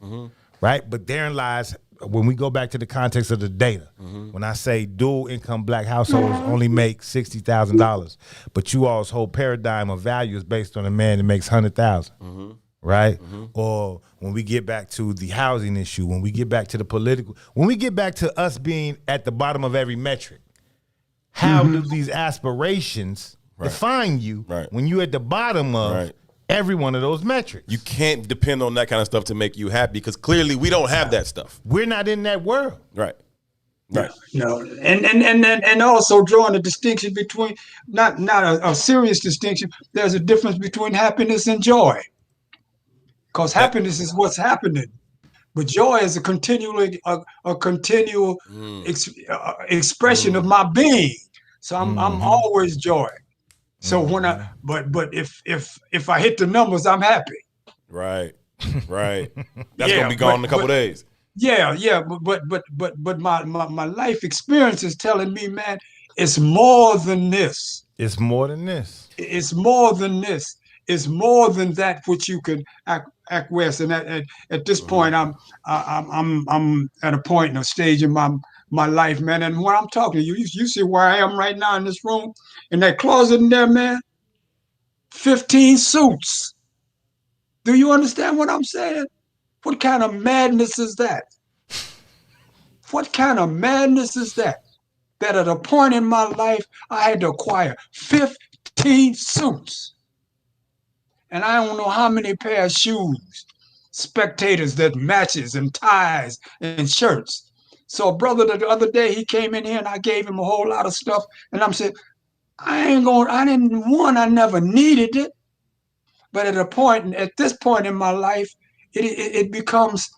Speaker 8: right? But therein lies, when we go back to the context of the data, when I say dual income black households only make $60,000, but you all's whole paradigm of value is based on a man that makes $100,000. Right? Or when we get back to the housing issue, when we get back to the political, when we get back to us being at the bottom of every metric, how do these aspirations define you when you're at the bottom of every one of those metrics?
Speaker 7: You can't depend on that kind of stuff to make you happy because clearly we don't have that stuff.
Speaker 8: We're not in that world.
Speaker 7: Right. Right.
Speaker 15: No, and also drawing a distinction between not a serious distinction. There's a difference between happiness and joy. Because happiness is what's happening, but joy is a continual expression of my being. So I'm always joy. So when but if I hit the numbers, I'm happy.
Speaker 7: Right. That's gonna be gone in a couple days.
Speaker 15: Yeah. But my life experience is telling me, man, it's more than this.
Speaker 8: It's more than this.
Speaker 15: It's more than this. It's more than that which you can acquiesce. And at this point, I'm at a point in a stage in my life, man. And when I'm talking to you, you see where I am right now in this room, in that closet in there, man. 15 suits. Do you understand what I'm saying? What kind of madness is that? What kind of madness is that? That at a point in my life, I had to acquire 15 suits. And I don't know how many pair of shoes, spectators that matches and ties and shirts. So a brother the other day, he came in here and I gave him a whole lot of stuff. And I'm saying, I never needed it. But at this point in my life, it becomes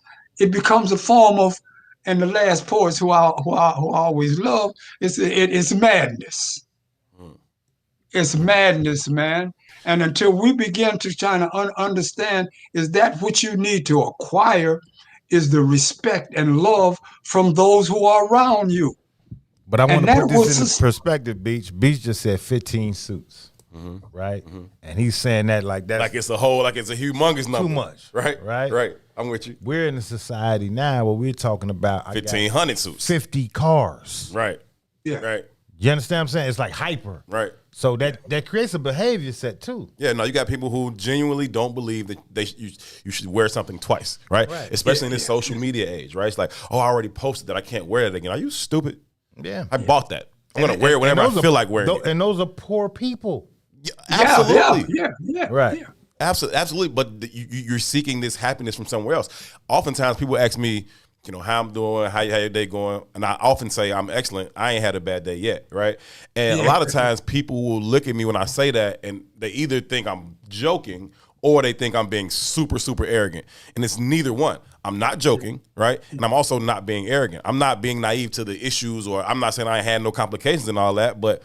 Speaker 15: a form of, and the last poets who I always love, it's madness. It's madness, man. And until we begin to try to understand is that what you need to acquire is the respect and love from those who are around you.
Speaker 8: But I want to put this in perspective, Beach. Beach just said 15 suits, right? And he's saying that like that.
Speaker 7: Like it's a humongous number.
Speaker 8: Too much.
Speaker 7: Right. I'm with you.
Speaker 8: We're in a society now where we're talking about
Speaker 7: 1,500 suits.
Speaker 8: 50 cars.
Speaker 7: Right.
Speaker 15: Yeah.
Speaker 7: Right.
Speaker 8: You understand what I'm saying? It's like hyper.
Speaker 7: Right.
Speaker 8: So that creates a behavior set too.
Speaker 7: Yeah, no, you got people who genuinely don't believe that you should wear something twice, right? Especially in this social media age, right? It's like, oh, I already posted that, I can't wear it again. Are you stupid?
Speaker 8: Yeah.
Speaker 7: I bought that. I'm going to wear it whenever I feel like wearing it.
Speaker 8: And those are poor people.
Speaker 7: Yeah, absolutely.
Speaker 15: Yeah.
Speaker 8: Right.
Speaker 15: Yeah.
Speaker 7: Absolutely. But you're seeking this happiness from somewhere else. Oftentimes people ask me, you know, how I'm doing, how your day going. And I often say I'm excellent. I ain't had a bad day yet, right? And a lot of times people will look at me when I say that and they either think I'm joking or they think I'm being super, super arrogant. And it's neither one. I'm not joking, right? And I'm also not being arrogant. I'm not being naive to the issues, or I'm not saying I had no complications and all that, but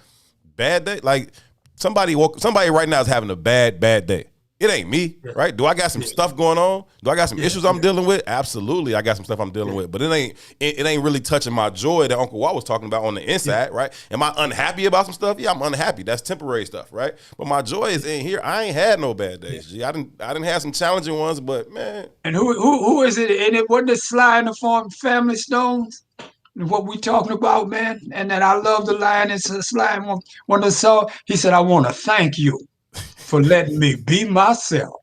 Speaker 7: bad day, like somebody right now is having a bad day. It ain't me, right? Do I got some stuff going on? Do I got some issues I'm dealing with? Absolutely, I got some stuff I'm dealing with. But it ain't really touching my joy that Uncle Walt was talking about on the inside, right? Am I unhappy about some stuff? Yeah, I'm unhappy. That's temporary stuff, right? But my joy is in here. I ain't had no bad days. G. I didn't have some challenging ones, but man.
Speaker 15: And who is it? And it wasn't the Sly in the Form Family Stones. What we talking about, man? And then I love the line. It's Sly one of the songs. He said, "I want to thank you for letting me be myself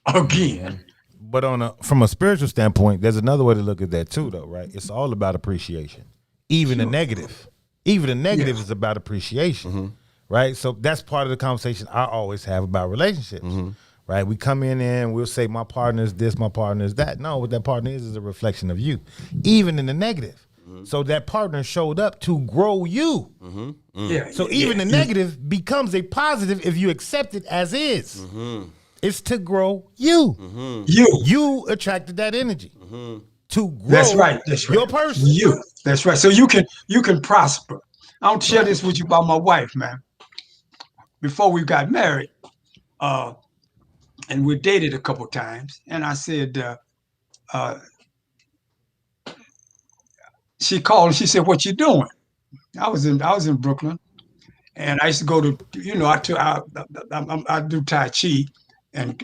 Speaker 15: again."
Speaker 8: But from a spiritual standpoint, there's another way to look at that too, though, right? It's all about appreciation. Even the negative. Even the negative is about appreciation, right? So that's part of the conversation I always have about relationships, right? We come in and we'll say, my partner is this, my partner is that. No, what that partner is a reflection of you, even in the negative. So that partner showed up to grow you. So even the negative becomes a positive if you accept it as is. It's to grow you. You attracted that energy to grow.
Speaker 15: That's right.
Speaker 8: Your person.
Speaker 15: You. That's right. So you can prosper. I don't share this with you about my wife, man. Before we got married, and we dated a couple times, and I said, she called and she said, "What you doing?" I was in Brooklyn, and I used to go to, I do Tai Chi and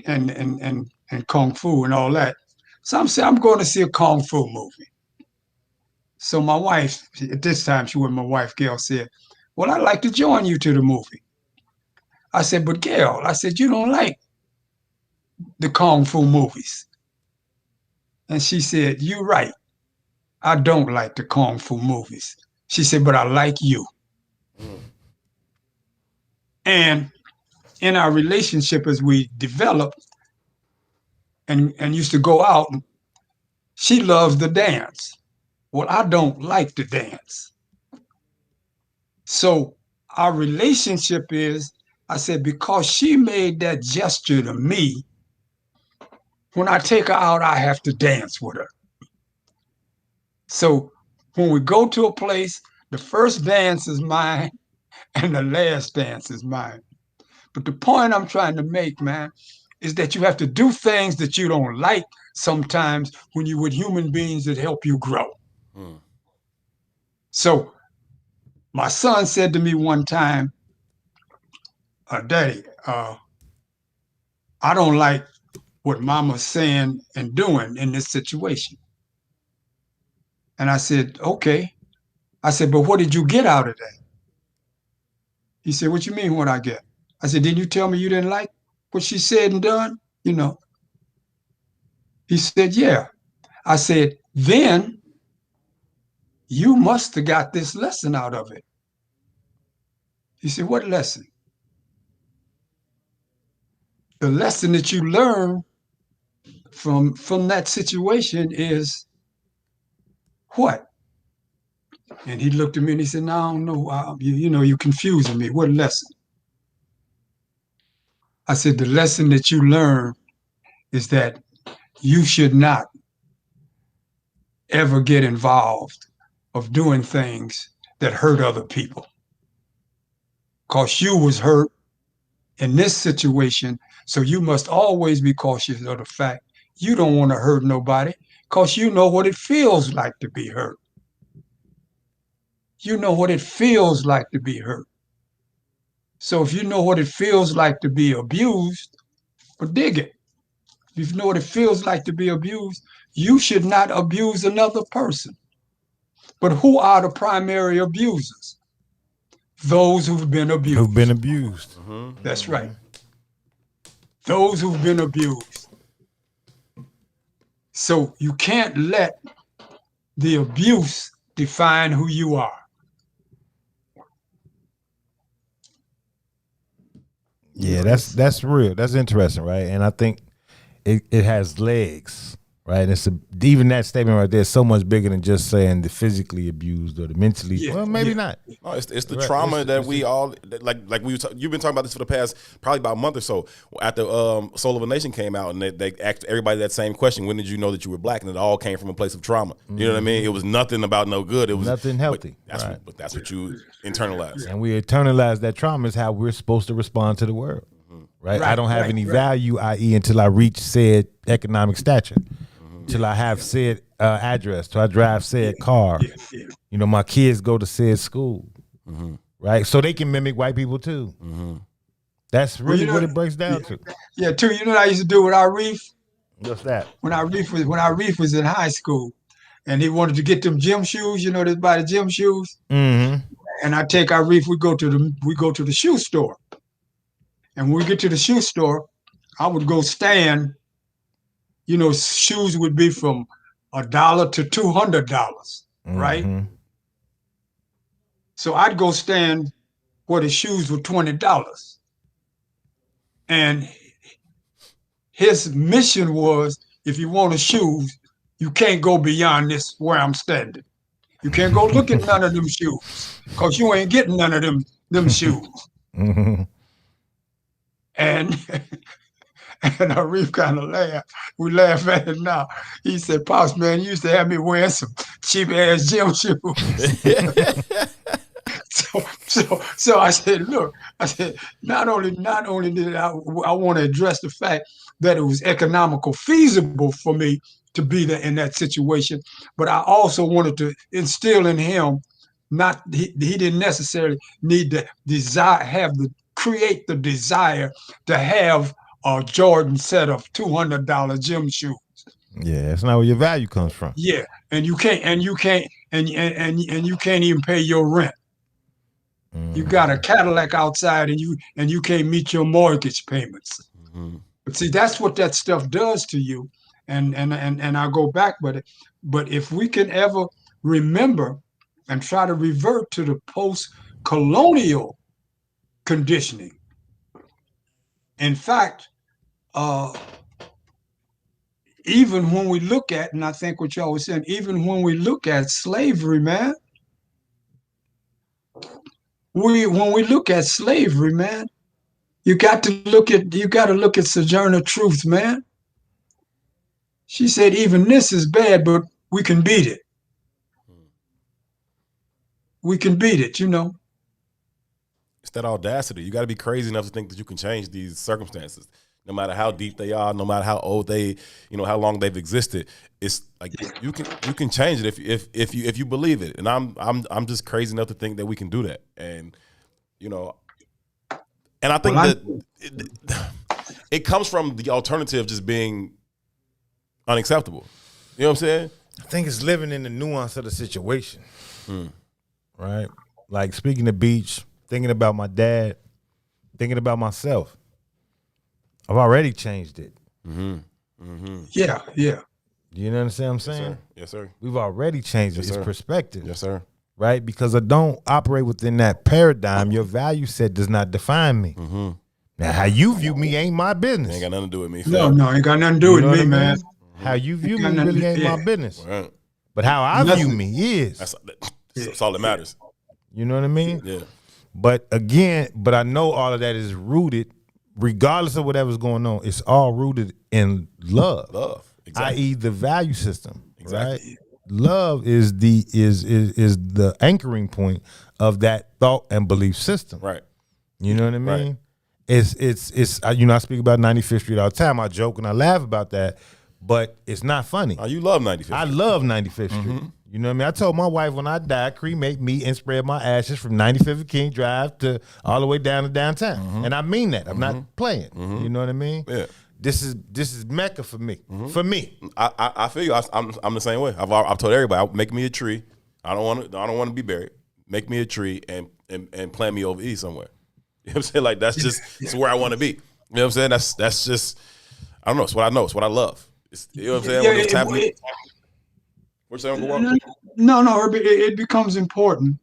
Speaker 15: Kung Fu and all that. So I'm saying I'm going to see a Kung Fu movie. So my wife, at this time she wasn't my wife, Gail, said, "Well, I'd like to join you to the movie." I said, "But Gail," I said, "you don't like the Kung Fu movies." And she said, "You're right. I don't like the Kung Fu movies." She said, "But I like you." And in our relationship, as we developed and used to go out, she loves the dance. Well, I don't like to dance. So our relationship is, I said, because she made that gesture to me, when I take her out, I have to dance with her. So when we go to a place, the first dance is mine and the last dance is mine. But the point I'm trying to make, man, is that you have to do things that you don't like sometimes when you're with human beings that help you grow. So my son said to me one time, "Daddy, I don't like what Mama's saying and doing in this situation." And I said, "Okay." I said, "But what did you get out of that?" He said, "What you mean what I get?" I said, "Didn't you tell me you didn't like what she said and done? You know." He said, "Yeah." I said, "Then you must have got this lesson out of it." He said, "What lesson?" "The lesson that you learn from that situation is what?" And he looked at me and he said, "No, I don't know. You're confusing me. What lesson?" I said, "The lesson that you learn is that you should not ever get involved of doing things that hurt other people. Because you was hurt in this situation, so you must always be cautious of the fact you don't want to hurt nobody because you know what it feels like to be hurt. You know what it feels like to be hurt. So if you know what it feels like to be abused, well, dig it. If you know what it feels like to be abused, you should not abuse another person. But who are the primary abusers? Those who've been abused.
Speaker 8: Who've been abused.
Speaker 15: That's right. Those who've been abused. So you can't let the abuse define who you are.
Speaker 8: Yeah, that's real. That's interesting, right? And I think it has legs. right? It's even that statement right there is so much bigger than just saying the physically abused or the mentally.
Speaker 15: Yeah,
Speaker 8: well, maybe not.
Speaker 7: No, it's the trauma that we all like. You've been talking about this for the past probably about a month or so. After Soul of a Nation came out, and they asked everybody that same question: when did you know that you were black? And it all came from a place of trauma. You know what I mean? It was nothing about no good. It was
Speaker 8: nothing healthy.
Speaker 7: But that's what you internalize.
Speaker 8: And we internalize that trauma is how we're supposed to respond to the world. Right? I don't have any value, i.e., until I reach said economic stature, till I have said address, till I drive said car. You know, my kids go to said school, right? So they can mimic white people too. That's really what it breaks down to.
Speaker 15: Yeah, too. You know what I used to do with Arif?
Speaker 8: What's that?
Speaker 15: When Arif was in high school, and he wanted to get them gym shoes. You know, they buy the gym shoes. And I take Arif. We go to the shoe store. And when we get to the shoe store, I would go stand, you know, shoes would be from $1 to $200, right? So I'd go stand where the shoes were $20. And his mission was, if you want a shoes, you can't go beyond this where I'm standing. You can't go look at none of them shoes, because you ain't getting none of them shoes. And Arif kind of laughed. We laugh at it now. He said, "Pops, man, you used to have me wearing some cheap ass gym shoes." So I said, look, not only did I want to address the fact that it was economical feasible for me to be there in that situation, but I also wanted to instill in him, he didn't necessarily need to create the desire to have a Jordan set of $200 gym shoes.
Speaker 8: Yeah, that's not where your value comes from.
Speaker 15: Yeah, and you can't even pay your rent. You got a Cadillac outside, and you can't meet your mortgage payments. But see, that's what that stuff does to you. And I go back with it. But if we can ever remember and try to revert to the post-colonial conditioning. In fact, even when we look at, and I think what y'all was saying, even when we look at slavery, man, when we look at slavery, man, you got to look at Sojourner Truth, man. She said, even this is bad, but we can beat it. We can beat it, you know.
Speaker 7: It's that audacity. You got to be crazy enough to think that you can change these circumstances, no matter how deep they are, no matter how old they, you know, how long they've existed. It's like you can change it if you believe it. And I'm just crazy enough to think that we can do that. And you know, and I think it comes from the alternative just being unacceptable. You know what I'm saying?
Speaker 8: I think it's living in the nuance of the situation, right? Like speaking of beach. Thinking about my dad, thinking about myself. I've already changed it.
Speaker 15: Yeah.
Speaker 8: You understand what I'm saying?
Speaker 7: Yes, sir.
Speaker 8: We've already changed it. It's perspective.
Speaker 7: Yes, sir.
Speaker 8: Right? Because I don't operate within that paradigm. Your value set does not define me. Now, how you view me ain't my business.
Speaker 7: Ain't got nothing to do with me.
Speaker 15: No, ain't got nothing to do with me, man.
Speaker 8: How you view me really ain't my business.
Speaker 7: Right.
Speaker 8: But how I view me is.
Speaker 7: That's all that matters.
Speaker 8: You know what I mean?
Speaker 7: Yeah.
Speaker 8: But again, I know all of that is rooted, regardless of whatever's going on, it's all rooted in love.
Speaker 7: Love, exactly.
Speaker 8: I.e. the value system.
Speaker 7: Exactly.
Speaker 8: Right? Love is the anchoring point of that thought and belief system.
Speaker 7: Right.
Speaker 8: You know what I mean?
Speaker 7: Right.
Speaker 8: It's you know, I speak about 95th Street all the time. I joke and I laugh about that, but it's not funny.
Speaker 7: Oh, you love 95th Street.
Speaker 8: I love 95th Street. You know what I mean? I told my wife when I die, cremate me and spread my ashes from 95th and King Drive to all the way down to downtown. And I mean that. I'm not playing. You know what I mean?
Speaker 7: Yeah.
Speaker 8: This is Mecca for me. For me.
Speaker 7: I feel you. I'm the same way. I've told everybody, make me a tree. I don't want to be buried. Make me a tree and plant me over east somewhere. You know what I'm saying? Like it's where I want to be. You know what I'm saying? That's just I don't know. It's what I know. It's what I love. You know what I'm saying?
Speaker 15: Yeah,
Speaker 7: when it's happening. What's that, Uncle Walter?
Speaker 15: No, Herbie, it becomes important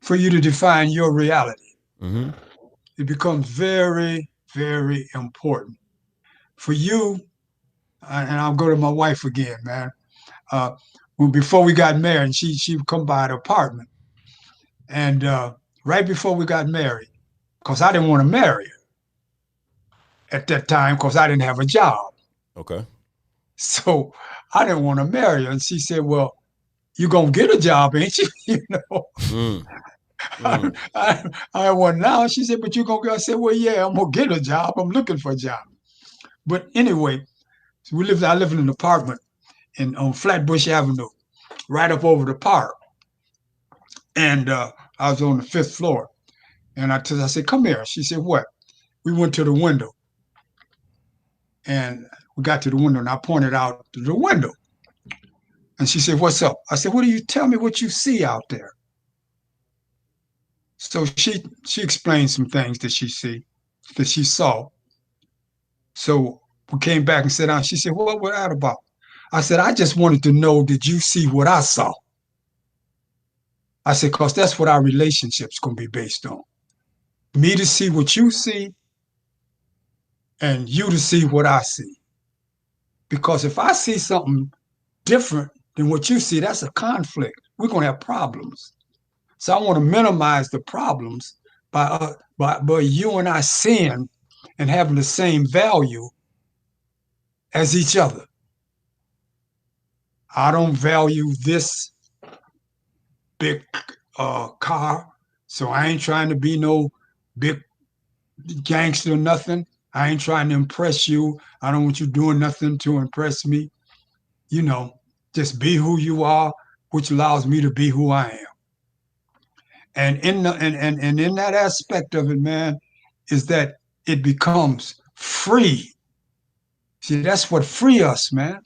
Speaker 15: for you to define your reality. It becomes very, very important for you and I'll go to my wife again, man. Before we got married, she would come by the apartment, and right before we got married, because I didn't want to marry her at that time because I didn't have a job.
Speaker 7: Okay.
Speaker 15: So I didn't want to marry her, and she said, "Well, you're gonna get a job, ain't you?" You know. I want now. She said, "But you're gonna get." I said, "Well, yeah, I'm gonna get a job. I'm looking for a job." But anyway, I live in an apartment on Flatbush Avenue, right up over the park. And I was on the 5th floor. And I said, "Come here." She said, "What?" We went to the window. And we got to the window, and I pointed out to the window. And she said, "What's up?" I said, "What do you tell me what you see out there?" So she explained some things that she saw. So we came back and sat down. She said, "What was that about?" I said, "I just wanted to know, did you see what I saw?" I said, "Because that's what our relationship's going to be based on. Me to see what you see and you to see what I see. Because if I see something different than what you see, that's a conflict. We're going to have problems. So I want to minimize the problems by you and I seeing and having the same value as each other. I don't value this big car, so I ain't trying to be no big gangster or nothing. I ain't trying to impress you. I don't want you doing nothing to impress me. You know, just be who you are, which allows me to be who I am. And in that aspect of it, man, is that it becomes free. See, that's what free us, man.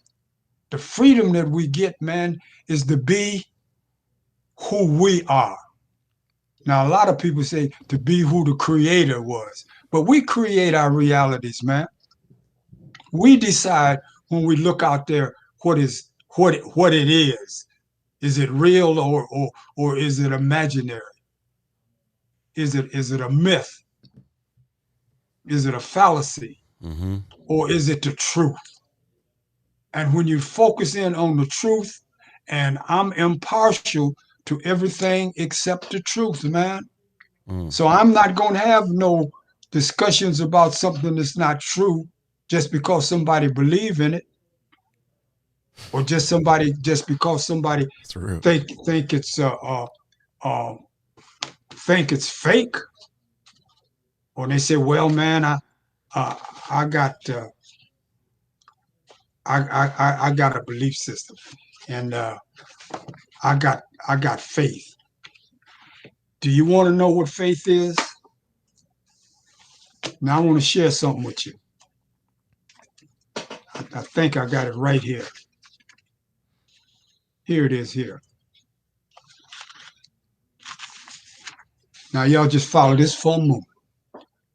Speaker 15: The freedom that we get, man, is to be who we are. Now, a lot of people say to be who the creator was, but we create our realities, man. We decide when we look out there what it is. Is it real or is it imaginary? Is it a myth? Is it a fallacy?
Speaker 7: Mm-hmm.
Speaker 15: Or is it the truth? And when you focus in on the truth, and I'm impartial to everything except the truth, man. So I'm not going to have no discussions about something that's not true just because somebody believe in it, or just because somebody think it's fake, or they say, "Well, man, I got I got a belief system, and I got faith." Do you want to know what faith is? Now I want to share something with you. I think I got it right here. Here it is here. Now y'all just follow this for a moment.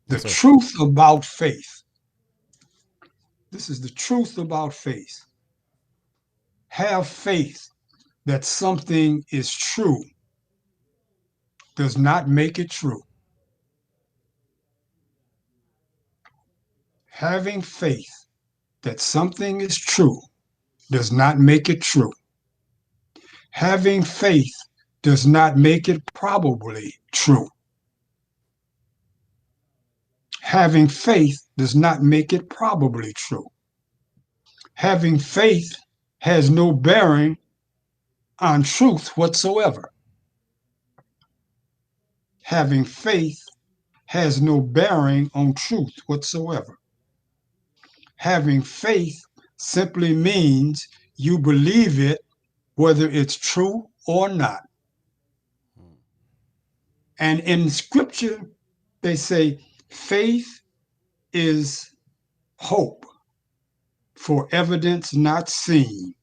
Speaker 15: The truth about faith. This is the truth about faith. Have faith that something is true does not make it true. Having faith that something is true does not make it true. Having faith does not make it probably true. Having faith does not make it probably true. Having faith has no bearing on truth whatsoever. Having faith has no bearing on truth whatsoever. Having faith simply means you believe it whether it's true or not. And in scripture, they say faith is hope for evidence not seen.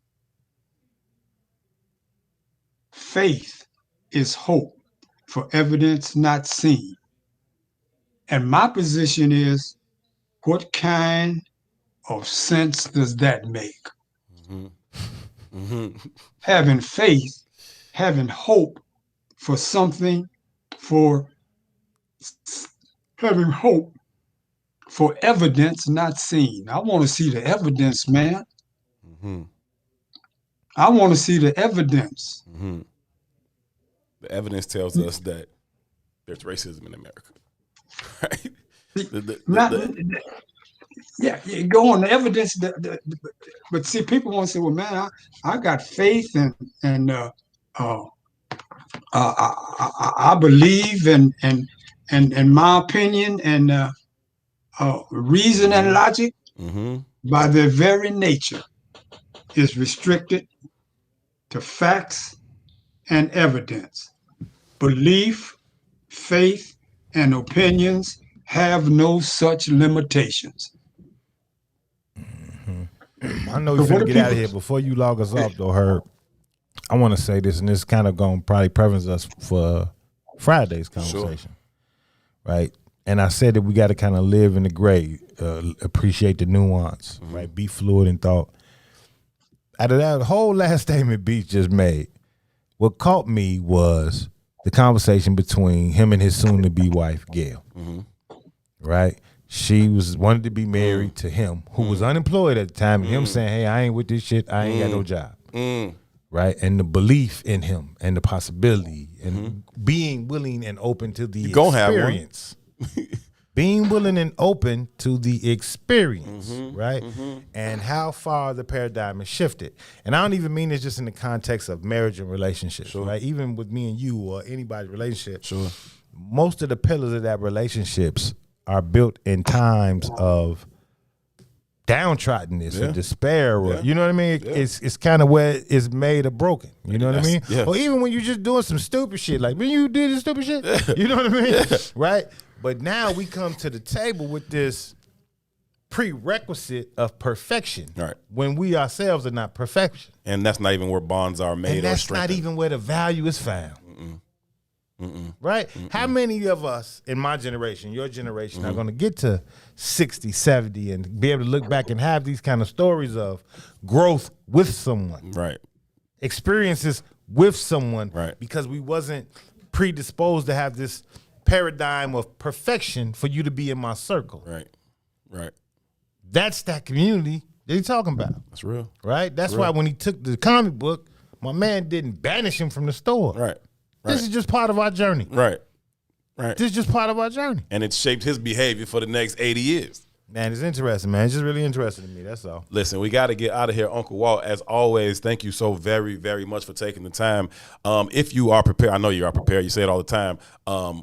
Speaker 15: Faith is hope for evidence not seen. And my position is, what kind of sense does that make?
Speaker 7: Mm-hmm. Mm-hmm.
Speaker 15: Having faith, having hope for something, having hope for evidence not seen. I want to see the evidence, man.
Speaker 7: Mm-hmm.
Speaker 15: I want to see the evidence.
Speaker 7: Mm-hmm. The evidence tells us that there's racism in America. Right?
Speaker 15: Yeah, you go on the evidence. But see, people want to say, "Well, man, I got faith and I believe and my opinion and reason and logic, by their very nature, is restricted to facts and evidence. Belief, faith, and opinions have no such limitations."
Speaker 8: I know you're going to get out of here. Before you log us off, though, Herb, I want to say this, and this kind of going to probably preference us for Friday's conversation, right? And I said that we got to kind of live in the gray, appreciate the nuance, right? Be fluid in thought. Out of that whole last statement Beach just made, what caught me was the conversation between him and his soon-to-be wife, Gail, right? She wanted to be married to him, who was unemployed at the time, and him saying, "Hey, I ain't with this shit. I ain't got no job." Right? And the belief in him and the possibility and being willing and open to the experience. Being willing and open to the experience, right? And how far the paradigm has shifted. And I don't even mean it just in the context of marriage and relationships, right? Even with me and you or anybody's relationship, most of the pillars of that relationships are built in times of downtroddenness or despair, or you know what I mean? It's kind of where it's made or broken. You know what I mean? Or even when you're just doing some stupid shit, like when you did this stupid shit, you know what I mean? Right? But now we come to the table with this prerequisite of perfection, right? When we ourselves are not perfection,
Speaker 7: and that's not even where bonds are made.
Speaker 8: And that's not even where the value is found. Right? How many of us in my generation, your generation, are going to get to 60, 70 and be able to look back and have these kind of stories of growth with someone,
Speaker 7: right?
Speaker 8: Experiences with someone, right? Because we wasn't predisposed to have this paradigm of perfection for you to be in my circle,
Speaker 7: right?
Speaker 8: That's that community that he's talking about.
Speaker 7: That's real,
Speaker 8: right? That's why when he took the comic book, my man didn't banish him from the store,
Speaker 7: right?
Speaker 8: This is just part of our journey.
Speaker 7: Right.
Speaker 8: This is just part of our journey.
Speaker 7: And it shaped his behavior for the next 80 years.
Speaker 8: Man, it's interesting, man. It's just really interesting to me. That's all.
Speaker 7: Listen, we got to get out of here. Uncle Walt, as always, thank you so very, very much for taking the time. If you are prepared, I know you are prepared. You say it all the time.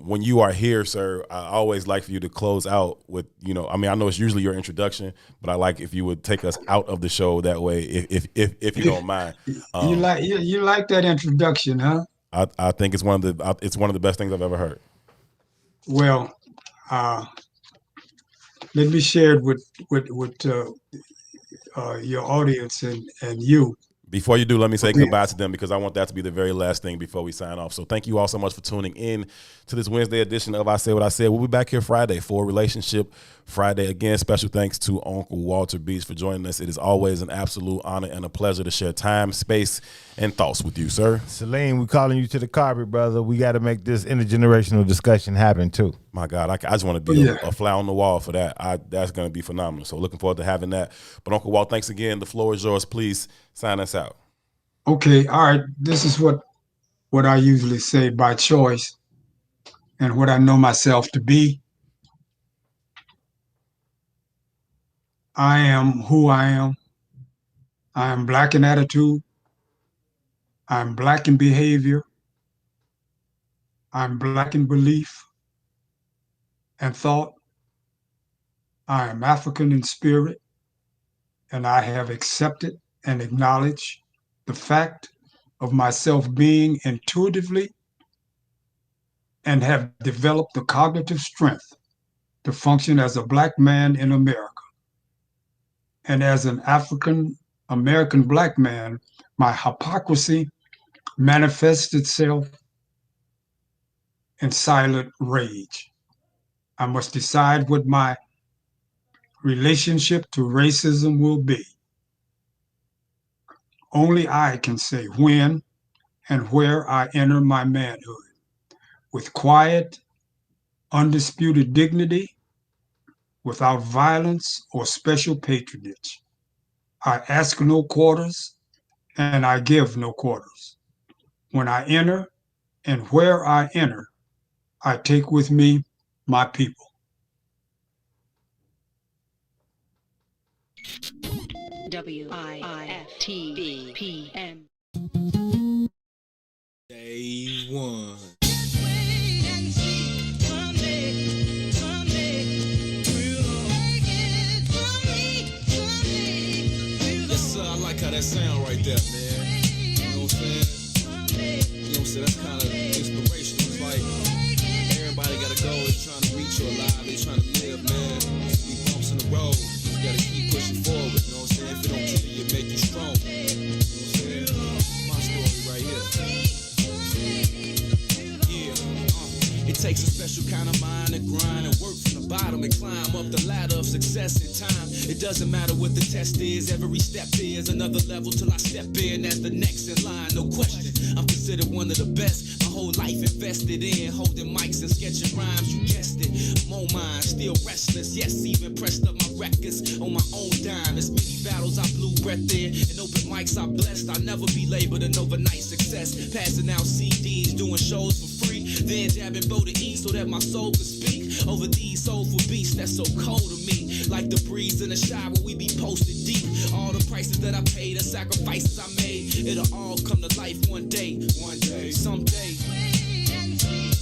Speaker 7: When you are here, sir, I always like for you to close out with, I know it's usually your introduction, but I like if you would take us out of the show that way, if you don't mind.
Speaker 15: You like that introduction, huh?
Speaker 7: I think it's one of the best things I've ever heard.
Speaker 15: Well, let me share it with your audience and you.
Speaker 7: Before you do, let me say goodbye to them because I want that to be the very last thing before we sign off. So thank you all so much for tuning in to this Wednesday edition of I Say What I Said. We'll be back here Friday for Relationship Friday. Again, special thanks to Uncle Walter Beach for joining us. It is always an absolute honor and a pleasure to share time, space, and thoughts with you, sir.
Speaker 8: Celine, we're calling you to the carpet, brother. We got to make this intergenerational discussion happen, too.
Speaker 7: My God, I just want to be a fly on the wall for that. That's going to be phenomenal. So looking forward to having that. But Uncle Walt, thanks again. The floor is yours. Please sign us out.
Speaker 15: Okay, all right. This is what I usually say by choice and what I know myself to be. I am who I am. I am black in attitude. I'm black in behavior. I'm black in belief and thought. I am African in spirit, and I have accepted and acknowledged the fact of myself being intuitively and have developed the cognitive strength to function as a black man in America. And as an African American black man, my hypocrisy manifests itself in silent rage. I must decide what my relationship to racism will be. Only I can say when and where I enter my manhood with quiet, undisputed dignity without violence or special patronage. I ask no quarters, and I give no quarters. When I enter, and where I enter, I take with me my people.
Speaker 10: WIIFTVPN.
Speaker 3: Day one. Yes, sir, I like how that sound right there, man. You know what I'm saying? You know what I'm saying? That's kind of inspirational. It's like everybody got a goal. They're trying to reach or alive. They're trying to live, man. We bumps in the road. You gotta keep pushing forward. You know what I'm saying? If it don't kill you, it make you strong. You know what I'm saying? My story right here. Yeah. It takes a special kind of mind to grind and work from the bottom and climb up the ladder of success in time. It doesn't matter what the test is, every step is another level till I step in as the next in line, no question. I'm considered one of the best, my whole life invested in, holding mics and sketching rhymes, you guessed it. I'm on mine, still restless, yes, even pressed up my records on my own dime. As many battles I blew breath in, and open mics I blessed. I'll never be labeled an overnight success, passing out CDs, doing shows for free, then dabbing Bo to E so that my soul could speak over these soulful beats that's so cold to me. Like the breeze in the shower, we be posted deep. All the prices that I paid, the sacrifices I made, it'll all come to life one day, someday.